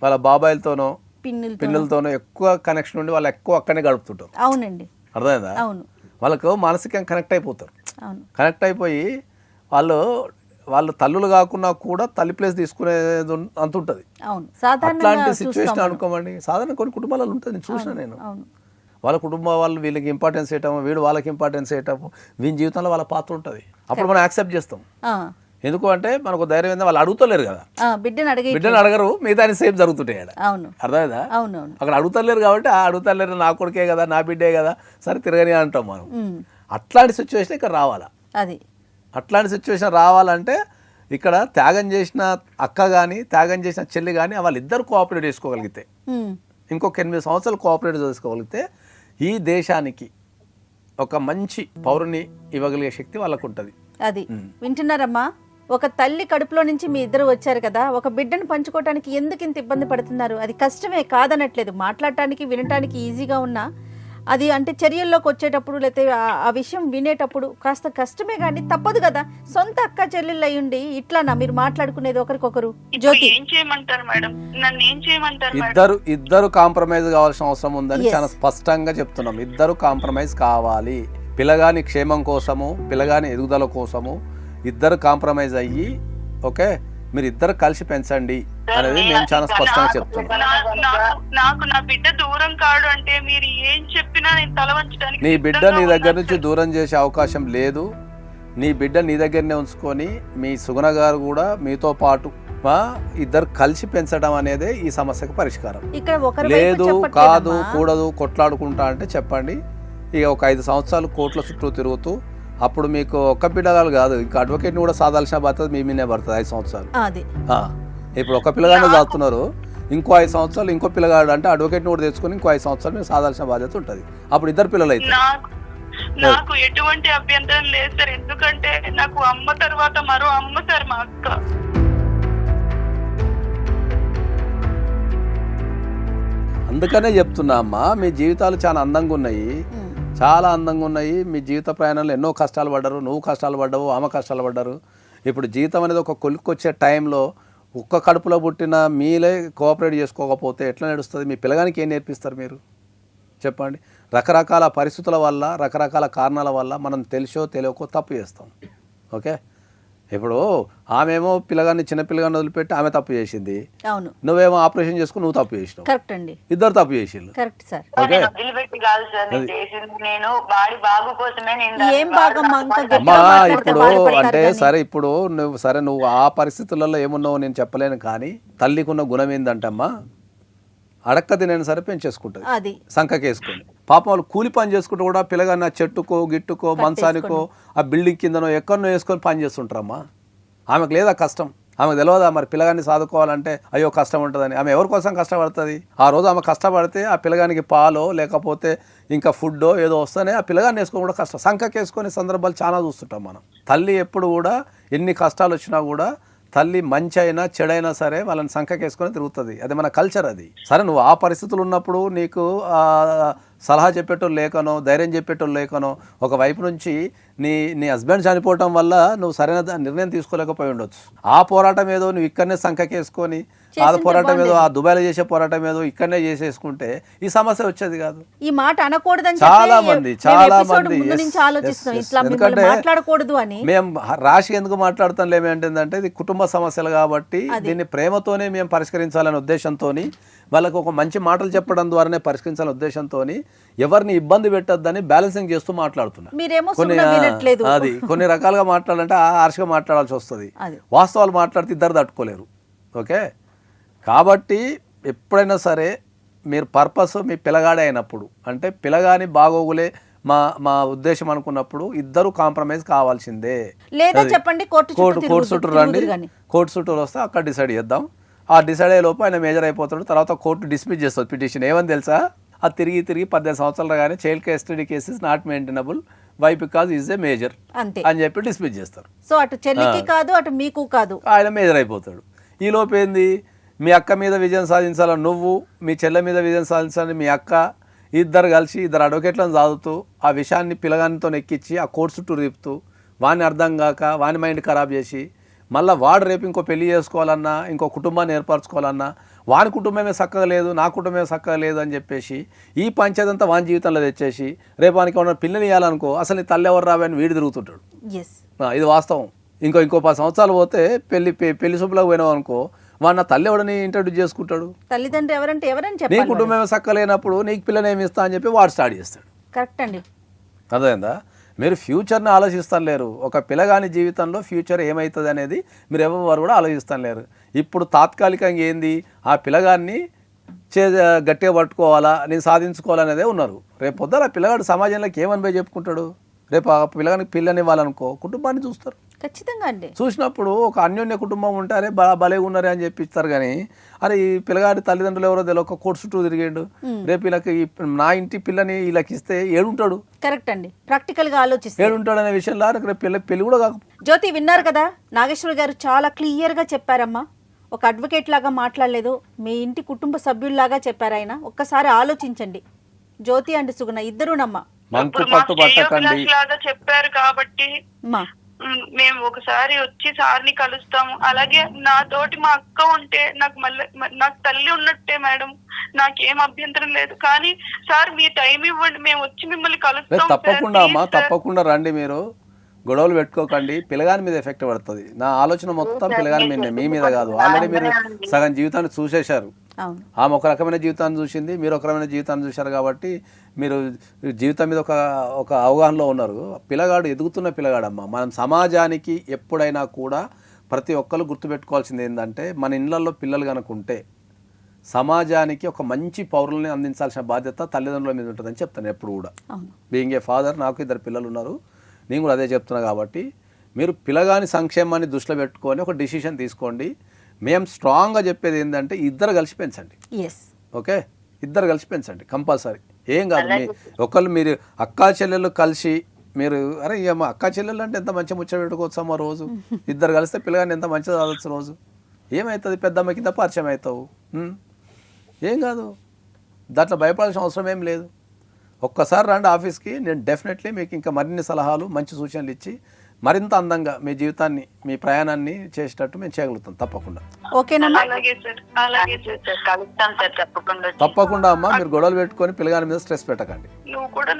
వాళ్ళ బాబాయిలతోనో పిన్నులతోనో ఎక్కువ కనెక్షన్ ఉండి వాళ్ళు ఎక్కువ అక్కడనే గడుపుతుంటారు. అవునండి, అర్థమైందా? వాళ్ళకు మానసికంగా కనెక్ట్ అయిపోతారు. కనెక్ట్ అయిపోయి వాళ్ళు తల్లులు కాకుండా కూడా తల్లి ప్లేస్ తీసుకునేది అంత ఉంటుంది. అట్లాంటి సిచ్యువేషన్ అనుకోమండి, సాధారణ కొన్ని కుటుంబాలలో ఉంటుంది, చూసిన నేను. వాళ్ళ కుటుంబం వాళ్ళు వీళ్ళకి ఇంపార్టెన్స్ ఇవ్వటం, వీడు వాళ్ళకి ఇంపార్టెన్స్ ఇవ్వటం, వీని జీవితంలో వాళ్ళ పాత్ర ఉంటుంది. అప్పుడు మనం యాక్సెప్ట్ చేస్తాం. ఎందుకు అంటే మనకు ధైర్యం ఏందో, వాళ్ళు అడుగుతలేరు కదా, బిడ్డను అడగరు, మిగతా సేమ్ జరుగుతుంటాయి. అర్థమైందా? అక్కడ అడుగుతలేరు కాబట్టి అడుగుతలేరు, నా కొడుకే కదా, నా బిడ్డే కదా, సరే తిరగని అంటాం మనం. అట్లాంటి సిచ్యువేషన్ ఇక్కడ రావాలా? అట్లాంటి సిచ్యువేషన్ రావాలంటే ఇక్కడ త్యాగం చేసిన అక్క కానీ త్యాగం చేసిన చెల్లి కానీ వాళ్ళిద్దరు కోఆపరేట్ చేసుకోగలిగితే, ఇంకొక 8 సంవత్సరాలు కోఆపరేట్ చేసుకోగలిగితే ఈ దేశానికి ఒక మంచి పౌరుని ఇవ్వగలిగే శక్తి వాళ్ళకు ఉంటుంది. అది వింటున్నారమ్మా? ఒక తల్లి కడుపులో నుంచి మీ ఇద్దరు వచ్చారు కదా, ఒక బిడ్డను పంచుకోవటానికి ఎందుకు ఇంత ఇబ్బంది పడుతున్నారు? అది కష్టమే కాదనట్లేదు, మాట్లాడటానికి వినటానికి ఈజీగా ఉన్నా అది అంటే చర్యల్లోకి వచ్చేటప్పుడు లేకపోతే ఆ విషయం వినేటప్పుడు కాస్త కష్టమే, కానీ తప్పదు కదా. సొంత అక్క చెల్లెళ్ళు అయ్యుండి ఇట్లానా మీరు మాట్లాడుకునేది ఒకరికొకరు? జ్యోతి ఏం చేయమంటారు మేడం? నన్ను ఏం చేయమంటారు? ఇద్దరు కాంప్రమైజ్ కావాల్సిన అవసరం ఉందని చాలా స్పష్టంగా చెప్తున్నాం. ఇద్దరు కాంప్రమైజ్ కావాలి. పిల్లగాని క్షేమం కోసము, పిల్లగాని ఎదుగుదల కోసము ఇద్దరు కాంప్రమైజ్ అయ్యి, ఓకే, మీరు ఇద్దరు కలిసి పెంచండి అనేది మేము చాలా స్పష్టంగా చెప్తున్నాం. నాకు నా బిడ్డ దూరం కాడు అంటే మీరు ఏం చెప్పినా నేను తల వంచడానికి. నీ బిడ్డ నీ దగ్గర నుంచి దూరం చేసే అవకాశం లేదు. నీ బిడ్డ నీ దగ్గరనే ఉంచుకొని మీ సుగుణ గారు కూడా మీతో పాటు ఇద్దరు కలిసి పెంచడం అనేది ఈ సమస్యకు పరిష్కారం. లేదు కాదు కూడదు కొట్లాడుకుంటా అంటే చెప్పండి. ఇక ఒక 5 సంవత్సరాలు కోట్ల చుట్టూ తిరుగుతూ అప్పుడు మీకు ఒక్క పిల్లగాలు కాదు, ఇంకా అడ్వకేట్ని కూడా సాధాల్సిన బాధ్యత మీ మీదే పడుతుంది 5 సంవత్సరాలు. అది ఇప్పుడు ఒక పిల్లగానే చదువుతున్నారు, ఇంకో 5 సంవత్సరాలు ఇంకో పిల్లగాడు అంటే అడ్వకేట్ని కూడా తెచ్చుకొని ఇంకో 5 సంవత్సరాలు మీరు సాధాల్సిన బాధ్యత ఉంటుంది. అప్పుడు 2 పిల్లలు అయితే నాకు ఎటువంటి అభ్యంతరం లేదు సార్, ఎందుకంటే నాకు అమ్మ తర్వాత మరో అమ్మ సార్ మా అక్క. అందుకనే చెప్తున్నా అమ్మా, మీ జీవితాలు చాలా అందంగా ఉన్నాయి, చాలా అందంగా ఉన్నాయి. మీ జీవిత ప్రయాణంలో ఎన్నో కష్టాలు పడ్డారు, నువ్వు కష్టాలు పడ్డావు, ఆమె కష్టాలు పడ్డారు. ఇప్పుడు జీవితం అనేది ఒక కొలుక్కొచ్చే టైంలో ఒక్క కడుపులో పుట్టిన మీలే కోఆపరేట్ చేసుకోకపోతే ఎట్లా నడుస్తుంది? మీ పిల్లగానికి ఏం నేర్పిస్తారు మీరు చెప్పండి? రకరకాల పరిస్థితుల వల్ల, రకరకాల కారణాల వల్ల మనం తెలిసో తెలియకో తప్పు చేస్తాం. ఓకే, ఇప్పుడు ఆమెమో పిల్లగాన్ని చిన్న పిల్లగాన్ని వదిలిపెట్టి ఆమె తప్పు చేసింది, అవును, నువ్వేమో ఆపరేషన్ చేసుకుని నువ్వు తప్పు చేసినావు. కరెక్ట్ అండి, ఇద్దరు తప్పు చేసిండు. Correct sir. వదిలిపెట్టి కాదు సార్ నేను చేసింది, నేను వాడి బాగు కోసమే నేను ఏం భాగం అమ్మా ఇప్పుడు అంటే సరే, ఇప్పుడు నువ్వు ఆ పరిస్థితులలో ఏమున్నావు నేను చెప్పలేను, కానీ తల్లికున్న గుణం ఏందంటమ్మా, అడక్క తినని సరే పెంచేసుకుంటుంది అది సంకకేసుకొని. పాపం వాళ్ళు కూలి పని చేసుకుంటూ కూడా పిల్లగాన్న చెట్టుకో గిట్టుకో మంచానికో ఆ బిల్డింగ్ కిందనో ఎక్కడనో వేసుకొని పని చేస్తుంటారమ్మా. ఆమెకు లేదా కష్టం, ఆమెకు తెలియదా మరి పిల్లగాన్ని సాదుకోవాలంటే అయ్యో కష్టం ఉంటుందని? ఆమె ఎవరి కోసం కష్టపడుతుంది? ఆ రోజు ఆమె కష్టపడితే ఆ పిల్లగానికి పాలో లేకపోతే ఇంకా ఫుడ్డో ఏదో వస్తేనే ఆ పిల్లగాన్ని వేసుకొని కూడా కష్టం సంకకేసుకునే సందర్భాలు చాలా చూస్తుంటాం మనం. తల్లి ఎప్పుడు కూడా ఎన్ని కష్టాలు వచ్చినా కూడా తల్లి మంచి అయినా చెడైనా సరే వాళ్ళని సంకకేసుకొని తిరుగుతుంది. అది మన కల్చర్. అది సరే, నువ్వు ఆ పరిస్థితులు ఉన్నప్పుడు నీకు సలహా చెప్పేటోళ్ళు లేకనో ధైర్యం చెప్పేటోళ్ళు లేకనో ఒకవైపు నుంచి నీ హస్బెండ్ చనిపోవటం వల్ల నువ్వు సరైన నిర్ణయం తీసుకోలేకపోయి ఉండొచ్చు. ఆ పోరాటం ఏదో నువ్వు ఇక్కడనే సంకకేసుకొని ఆ పోరాటం ఏదో ఆ దుబాయ్లో చేసే పోరాటం ఏదో ఇక్కడనే చేసేసుకుంటే ఈ సమస్య వచ్చేది కాదు. ఈ మాట అనకూడదని చాలా మంది ఎందుకంటే మాట్లాడకూడదు అని మేము రాశి ఎందుకు మాట్లాడుతాం లేమేంటంటే ఇది కుటుంబ సమస్యలు కాబట్టి దీన్ని ప్రేమతోనే మేము పరిష్కరించాలనే ఉద్దేశంతో, వాళ్ళకు ఒక మంచి మాటలు చెప్పడం ద్వారానే పరిష్కరించాలనే ఉద్దేశంతో ఎవరిని ఇబ్బంది పెట్టద్దని బ్యాలెన్సింగ్ చేస్తూ మాట్లాడుతున్నా. కొన్ని రకాలుగా మాట్లాడాలంటే హార్ష్గా మాట్లాడాల్సి వస్తుంది, వాస్తవాలు మాట్లాడితే ఇద్దరు తట్టుకోలేరు. ఓకే, కాబట్టి ఎప్పుడైనా సరే మీరు పర్పస్ మీ పిల్లగాడే అయినప్పుడు, అంటే పిల్లగాని బాగోగులే మా ఉద్దేశం అనుకున్నప్పుడు ఇద్దరు కాంప్రమైజ్ కావాల్సిందే. కోర్టు చుట్టూ రండి, కోర్టు చుట్టూ వస్తే అక్కడ డిసైడ్ చేద్దాం. ఆ డిసైడ్ అయ్యే లోపు ఆయన మేజర్ అయిపోతాడు. తర్వాత కోర్టు డిస్మిస్ చేస్తుంది పిటిషన్. ఏమని తెలుసా? అది తిరిగి 18 సంవత్సరాలు కానీ child custody cases not maintainable why because is a major అని చెప్పి డిస్మిస్ చేస్తారు. సో అటు చెల్లికి కాదు అటు మీకు కాదు, ఆయన మేజర్ అయిపోతాడు. ఈ లోపు ఏంది, మీ అక్క మీద విజయం సాధించాలని నువ్వు, మీ చెల్లె మీద విజయం సాధించాలని మీ అక్క, ఇద్దరు కలిసి ఇద్దరు అడ్వకేట్లను సాదుతూ ఆ విషయాన్ని పిల్లగానితో ఎక్కించి ఆ కోర్టు చుట్టూ రేపుతూ వాడిని అర్థం కాక వాని మైండ్ ఖరాబ్ చేసి మళ్ళీ వాడు రేపు ఇంకో పెళ్లి చేసుకోవాలన్నా ఇంకో కుటుంబాన్ని ఏర్పరచుకోవాలన్నా వాని కుటుంబమే చక్కగా లేదు, నా కుటుంబమే చక్కగా లేదు అని చెప్పేసి ఈ పంచాయతీ అంతా వాని జీవితంలో తెచ్చేసి రేపు వానికి ఏమన్నా పిల్లని ఇవ్వాలనుకో అసలు నీ తల్లి ఎవరు రావని వీడి తిరుగుతుంటాడు. ఇది వాస్తవం. ఇంకో 10 సంవత్సరాలు పోతే పెళ్లి శుభ్రంగా పోయినావు అనుకో, వాడు నా తల్లి ఎవడని ఇంట్రడ్యూస్ చేసుకుంటాడు. తల్లిదండ్రులు ఎవరంటే ఎవరని నీ కుటుంబమే చక్కలేనప్పుడు నీకు పిల్లని ఏమి ఇస్తా అని చెప్పి వాడు స్టార్ట్ చేస్తాడు. కరెక్ట్ అండి, అర్థమైందా? మీరు ఫ్యూచర్ని ఆలోచిస్తాను లేరు. ఒక పిల్లగాని జీవితంలో ఫ్యూచర్ ఏమవుతుంది అనేది మీరు ఎవరు కూడా ఆలోచిస్తాను లేరు. ఇప్పుడు తాత్కాలికంగా ఏంది, ఆ పిల్లగాన్ని గట్టిగా పట్టుకోవాలా, నేను సాధించుకోవాలనేదే ఉన్నారు. రేపు పొద్దున ఆ పిల్లగాడు సమాజంలోకి ఏమని చెప్పుకుంటాడు? రేపు ఆ పిల్లగానికి పిల్లని ఇవ్వాలనుకో కుటుంబాన్ని చూస్తారు ఖచ్చితంగా అండి. చూసినప్పుడు ఒక అన్యోన్య కుటుంబం ఉంటారే భలేగా ఉన్నారే అని చెప్పిస్తారు. కానీ అరే ఈ పిల్లగాడి తల్లిదండ్రులు ఎవరో తెలియదు, ఒక కోర్టు చుట్టూ తిరిగాడు, రేపు వీళ్ళకి నా ఇంటి పిల్లని వీళ్ళకి ఇస్తే ఏడుంటాడు? కరెక్ట్ అండి, ప్రాక్టికల్ గా ఆలోచిస్తే ఏడుంటాడు అనే విషయంలో రేపు పెళ్లి కూడా కాక. జ్యోతి విన్నారు కదా, నాగేశ్వర గారు చాలా క్లియర్ గా చెప్పారమ్మా. ఒక అడ్వకేట్ లాగా మాట్లాడలేదు, మీ ఇంటి కుటుంబ సభ్యుల్లాగా చెప్పారు ఆయన. ఒక్కసారి ఆలోచించండి. జ్యోతి అండ్ సుగుణ ఇద్దరునమ్మా చెప్పారు కాబట్టి మేము ఒకసారి వచ్చి సార్ని కలుస్తాము. అలాగే నాతోటి మా అక్క ఉంటే నాకు తల్లి ఉన్నట్టే మేడం, నాకేం అభ్యంతరం లేదు. కానీ సార్ మీ టైం ఇవ్వండి, మేము వచ్చి మిమ్మల్ని కలుస్తాం. తప్పకుండా అమ్మా, తప్పకుండా రండి. మీరు గొడవలు పెట్టుకోకండి, పిల్లగాని మీద ఎఫెక్ట్ పడుతుంది. నా ఆలోచన మొత్తం పిల్లగాని మీద, మీ మీద కాదు. ఆల్రెడీ మీరు సగం జీవితాన్ని చూసేశారు. ఆమె ఒక రకమైన జీవితాన్ని చూసింది, మీరు ఒక రకమైన జీవితాన్ని చూశారు. కాబట్టి మీరు జీవితం మీద ఒక అవగాహనలో ఉన్నారు. పిల్లగాడు ఎదుగుతున్న పిల్లగాడమ్మా. మనం సమాజానికి ఎప్పుడైనా కూడా ప్రతి ఒక్కరు గుర్తుపెట్టుకోవాల్సింది ఏంటంటే, మన ఇళ్లలో పిల్లలు కనుకుంటే సమాజానికి ఒక మంచి పౌరుల్ని అందించాల్సిన బాధ్యత తల్లిదండ్రుల మీద ఉంటుందని చెప్తాను ఎప్పుడు కూడా. బీయింగ్ ఏ ఫాదర్, నాకు 2 పిల్లలు ఉన్నారు. నేను కూడా అదే చెప్తున్నా కాబట్టి మీరు పిల్లగాని సంక్షేమాన్ని దృష్టిలో పెట్టుకొని ఒక డిసిషన్ తీసుకోండి. మేము స్ట్రాంగ్గా చెప్పేది ఏంటంటే ఇద్దరు కలిసి పెంచండి. ఎస్, ఓకే, ఇద్దరు కలిసి పెంచండి కంపల్సరీ. ఏం కాదు, మీ ఒకళ్ళు మీరు అక్కా చెల్లెళ్ళు కలిసి మీరు అరే ఇక మా అక్కా చెల్లెళ్ళు అంటే ఎంత మంచిగా ముచ్చట పెట్టుకోవచ్చమ్మా రోజు. ఇద్దరు కలిస్తే పిల్లగాని ఎంత మంచిగా చదవచ్చు రోజు. ఏమవుతుంది, పెద్దమ్మ కింద పరిచయం అవుతావు, ఏం కాదు, దాంట్లో భయపడాల్సిన అవసరం ఏం లేదు. ఒక్కసారి రండి ఆఫీస్కి, నేను డెఫినెట్లీ మీకు ఇంకా మరిన్ని సలహాలు మంచి సూచనలు ఇచ్చి మరింత అందంగా మీ జీవితాన్ని మీ ప్రయాణాన్ని చేసేటట్టు మేము చేయగలుగుతాం తప్పకుండా. ఓకేనమ్మా? అలాగే సార్, అలాగే సార్, కలుస్తాం సార్ తప్పకుండా. తప్పకుండా అమ్మా, మీరు గొడవలు పెట్టుకొని పిల్లగాని మీద స్ట్రెస్ పెట్టకండి. నువ్వు కూడా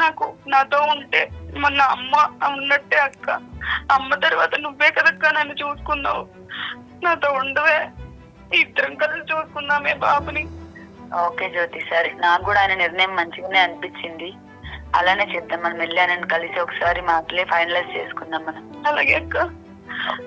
నాతో ఉంటే మొన్న అమ్మ ఉన్నట్టే అక్క. అమ్మ తర్వాత నువ్వే కదక్క నన్ను చూసుకున్నావు. నాతో ఉండవే, ఇద్దరం కలిసి చూసుకుందామే బాబుని. ఓకే జ్యోతి, సరే. నాకు కూడా ఆయన నిర్ణయం మంచిగానే అనిపించింది. అలానే చేద్దాం. మనం వెళ్ళి ఆయనను కలిసి ఒకసారి మాటలే ఫైనలైజ్ చేసుకుందాం మనం. అలాగే అక్క.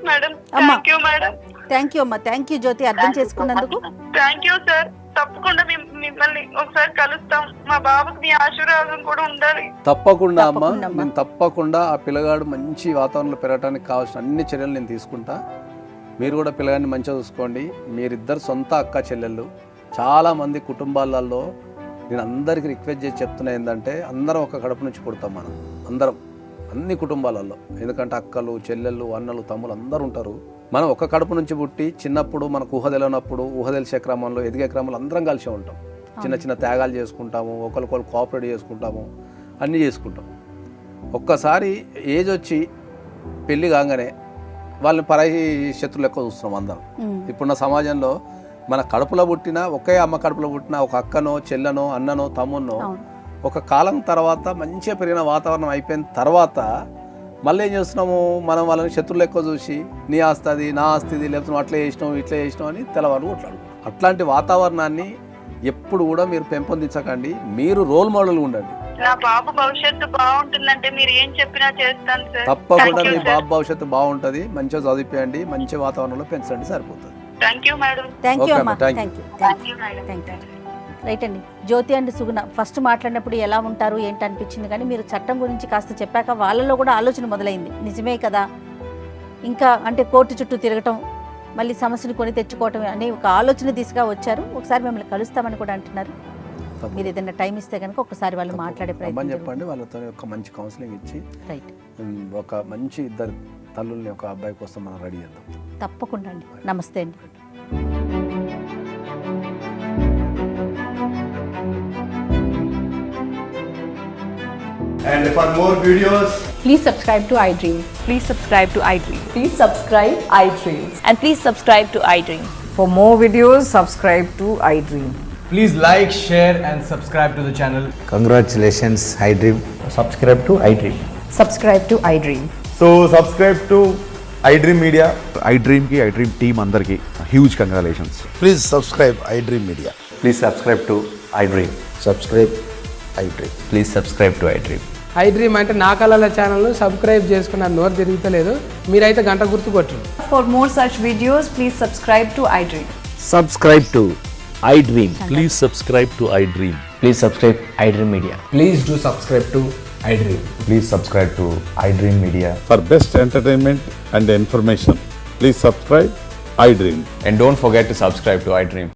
మేడం, అమ్మా. Thank you madam. Thank you అమ్మా, థ్యాంక్ యూ జ్యోతి, అర్థం చేసుకున్నందుకు. Thank you sir. తప్పకుండా మిమ్మల్ని ఒకసారి కలుస్తాం. మా బాబుకి మీ ఆశీర్వాదం కూడా ఉండాలి. తప్పకుండా అమ్మా, తప్పకుండా అమ్మా. నేను తప్పకుండా ఆ పిల్లగాడు మంచి వాతావరణంలో పెరగడానికి కావాల్సిన అన్ని చర్యలు నేను తీసుకుంటా. మీరు కూడా పిల్లగాడిని మంచిగా చూసుకోండి. మీరిద్దరు సొంత అక్క చెల్లెళ్ళు. చాలామంది కుటుంబాలలో నేను అందరికీ రిక్వెస్ట్ చేసి చెప్తున్నా ఏంటంటే అందరం ఒక కడుపు నుంచి పుడతాం మనం అందరం, అన్ని కుటుంబాలలో. ఎందుకంటే అక్కలు చెల్లెళ్ళు అన్నలు తమ్ముళ్ళు అందరూ ఉంటారు. మనం ఒక కడుపు నుంచి పుట్టి చిన్నప్పుడు మనకు ఊహ తెలియనప్పుడు ఊహ తెలిసే క్రమంలో ఎదిగే క్రమంలో అందరం కలిసి ఉంటాం. చిన్న చిన్న త్యాగాలు చేసుకుంటాము, ఒకరికొకరు కోఆపరేట్ చేసుకుంటాము, అన్నీ చేసుకుంటాం. ఒక్కసారి ఏజ్ వచ్చి పెళ్ళి కాగానే వాళ్ళని పరాయి శత్రులు ఎక్కువ చూస్తున్నాం అందరం. ఇప్పుడున్న సమాజంలో మన కడుపులో పుట్టిన ఒకే అమ్మ కడుపులో పుట్టిన ఒక అక్కనో చెల్లెనో అన్ననో తమ్మున్నో ఒక కాలం తర్వాత మంచిగా పెరిగిన వాతావరణం అయిపోయిన తర్వాత మళ్ళీ ఏం చేస్తున్నాము, మనం వాళ్ళని శత్రువులు ఎక్కువ చూసి నీ ఆస్తి నా ఆస్తిది, లేకపోతే నువ్వు అట్లా చేసినావు ఇట్లా చేసినావు అని తెల్లవారు కొట్లాడు. అట్లాంటి వాతావరణాన్ని ఎప్పుడు కూడా మీరు పెంపొందించకండి. మీరు రోల్ మోడల్ ఉండండి. నా బాబు భవిష్యత్తు బాగుంటుందంటే మీరు ఏం చెప్పినా చేస్తాను సార్. తప్పకుండా మీ బాబు భవిష్యత్తు బాగుంటుంది. మంచిగా చదివిపోయండి, మంచి వాతావరణంలో పెంచండి, సరిపోతుంది. Thank you madam. Thank you Okay, అమ్మా, అమ్మా, thank thank you, thank you. Right అండి, జ్యోతి అండ్ సుగుణ ఫస్ట్ మాట్లాడినప్పుడు ఎలా ఉంటారు ఏంటి అనిపించింది, కానీ మీరు చట్టం గురించి కాస్త చెప్పాక వాళ్ళలో కూడా ఆలోచన మొదలైంది. నిజమే కదా, ఇంకా అంటే కోర్టు చుట్టూ తిరగటం, మళ్ళీ సమస్యను కొని తెచ్చుకోవటం అనే ఒక ఆలోచన దిశగా వచ్చారు. ఒకసారి మిమ్మల్ని కలుస్తామని కూడా అంటున్నారు. మీరు ఏదైనా టైం ఇస్తే కనుక ఒకసారి వాళ్ళు మాట్లాడే ప్రయత్నం చెప్పండి. వాళ్ళతో ఒక మంచి కౌన్సిలింగ్ ఇచ్చి రైట్, ఒక మంచి ఇద్దరు తల్లుల్ని ఒక అబ్బాయి కోసం మనం రెడీ చేద్దాం. తప్పకుండా అండి. నమస్తే అండి. And for more videos, Please subscribe to iDream. Please subscribe to iDream. Please subscribe iDream. And please subscribe to iDream. For more videos, subscribe to iDream. please like, share and subscribe to the channel. Congratulations, iDream. Subscribe to iDream. Subscribe to iDream. So subscribe to iDream Media. iDream ki iDream team andarki huge congratulations. Please subscribe iDream Media. Please subscribe to iDream. Subscribe iDream. Please subscribe to iDream. iDream అంటే నా కళల ఛానల్ను సబ్స్క్రైబ్ చేసుకున్న నోరు తిరుగుతలేదు. మీరైతే గంట గుర్తు కొట్టండి. For more such videos, please subscribe to iDream. Subscribe to iDream. Please subscribe to iDream. Please subscribe iDream Media. Please do subscribe to iDream. Please subscribe to iDream Media. For best entertainment and information, please subscribe iDream. And don't forget to subscribe to iDream.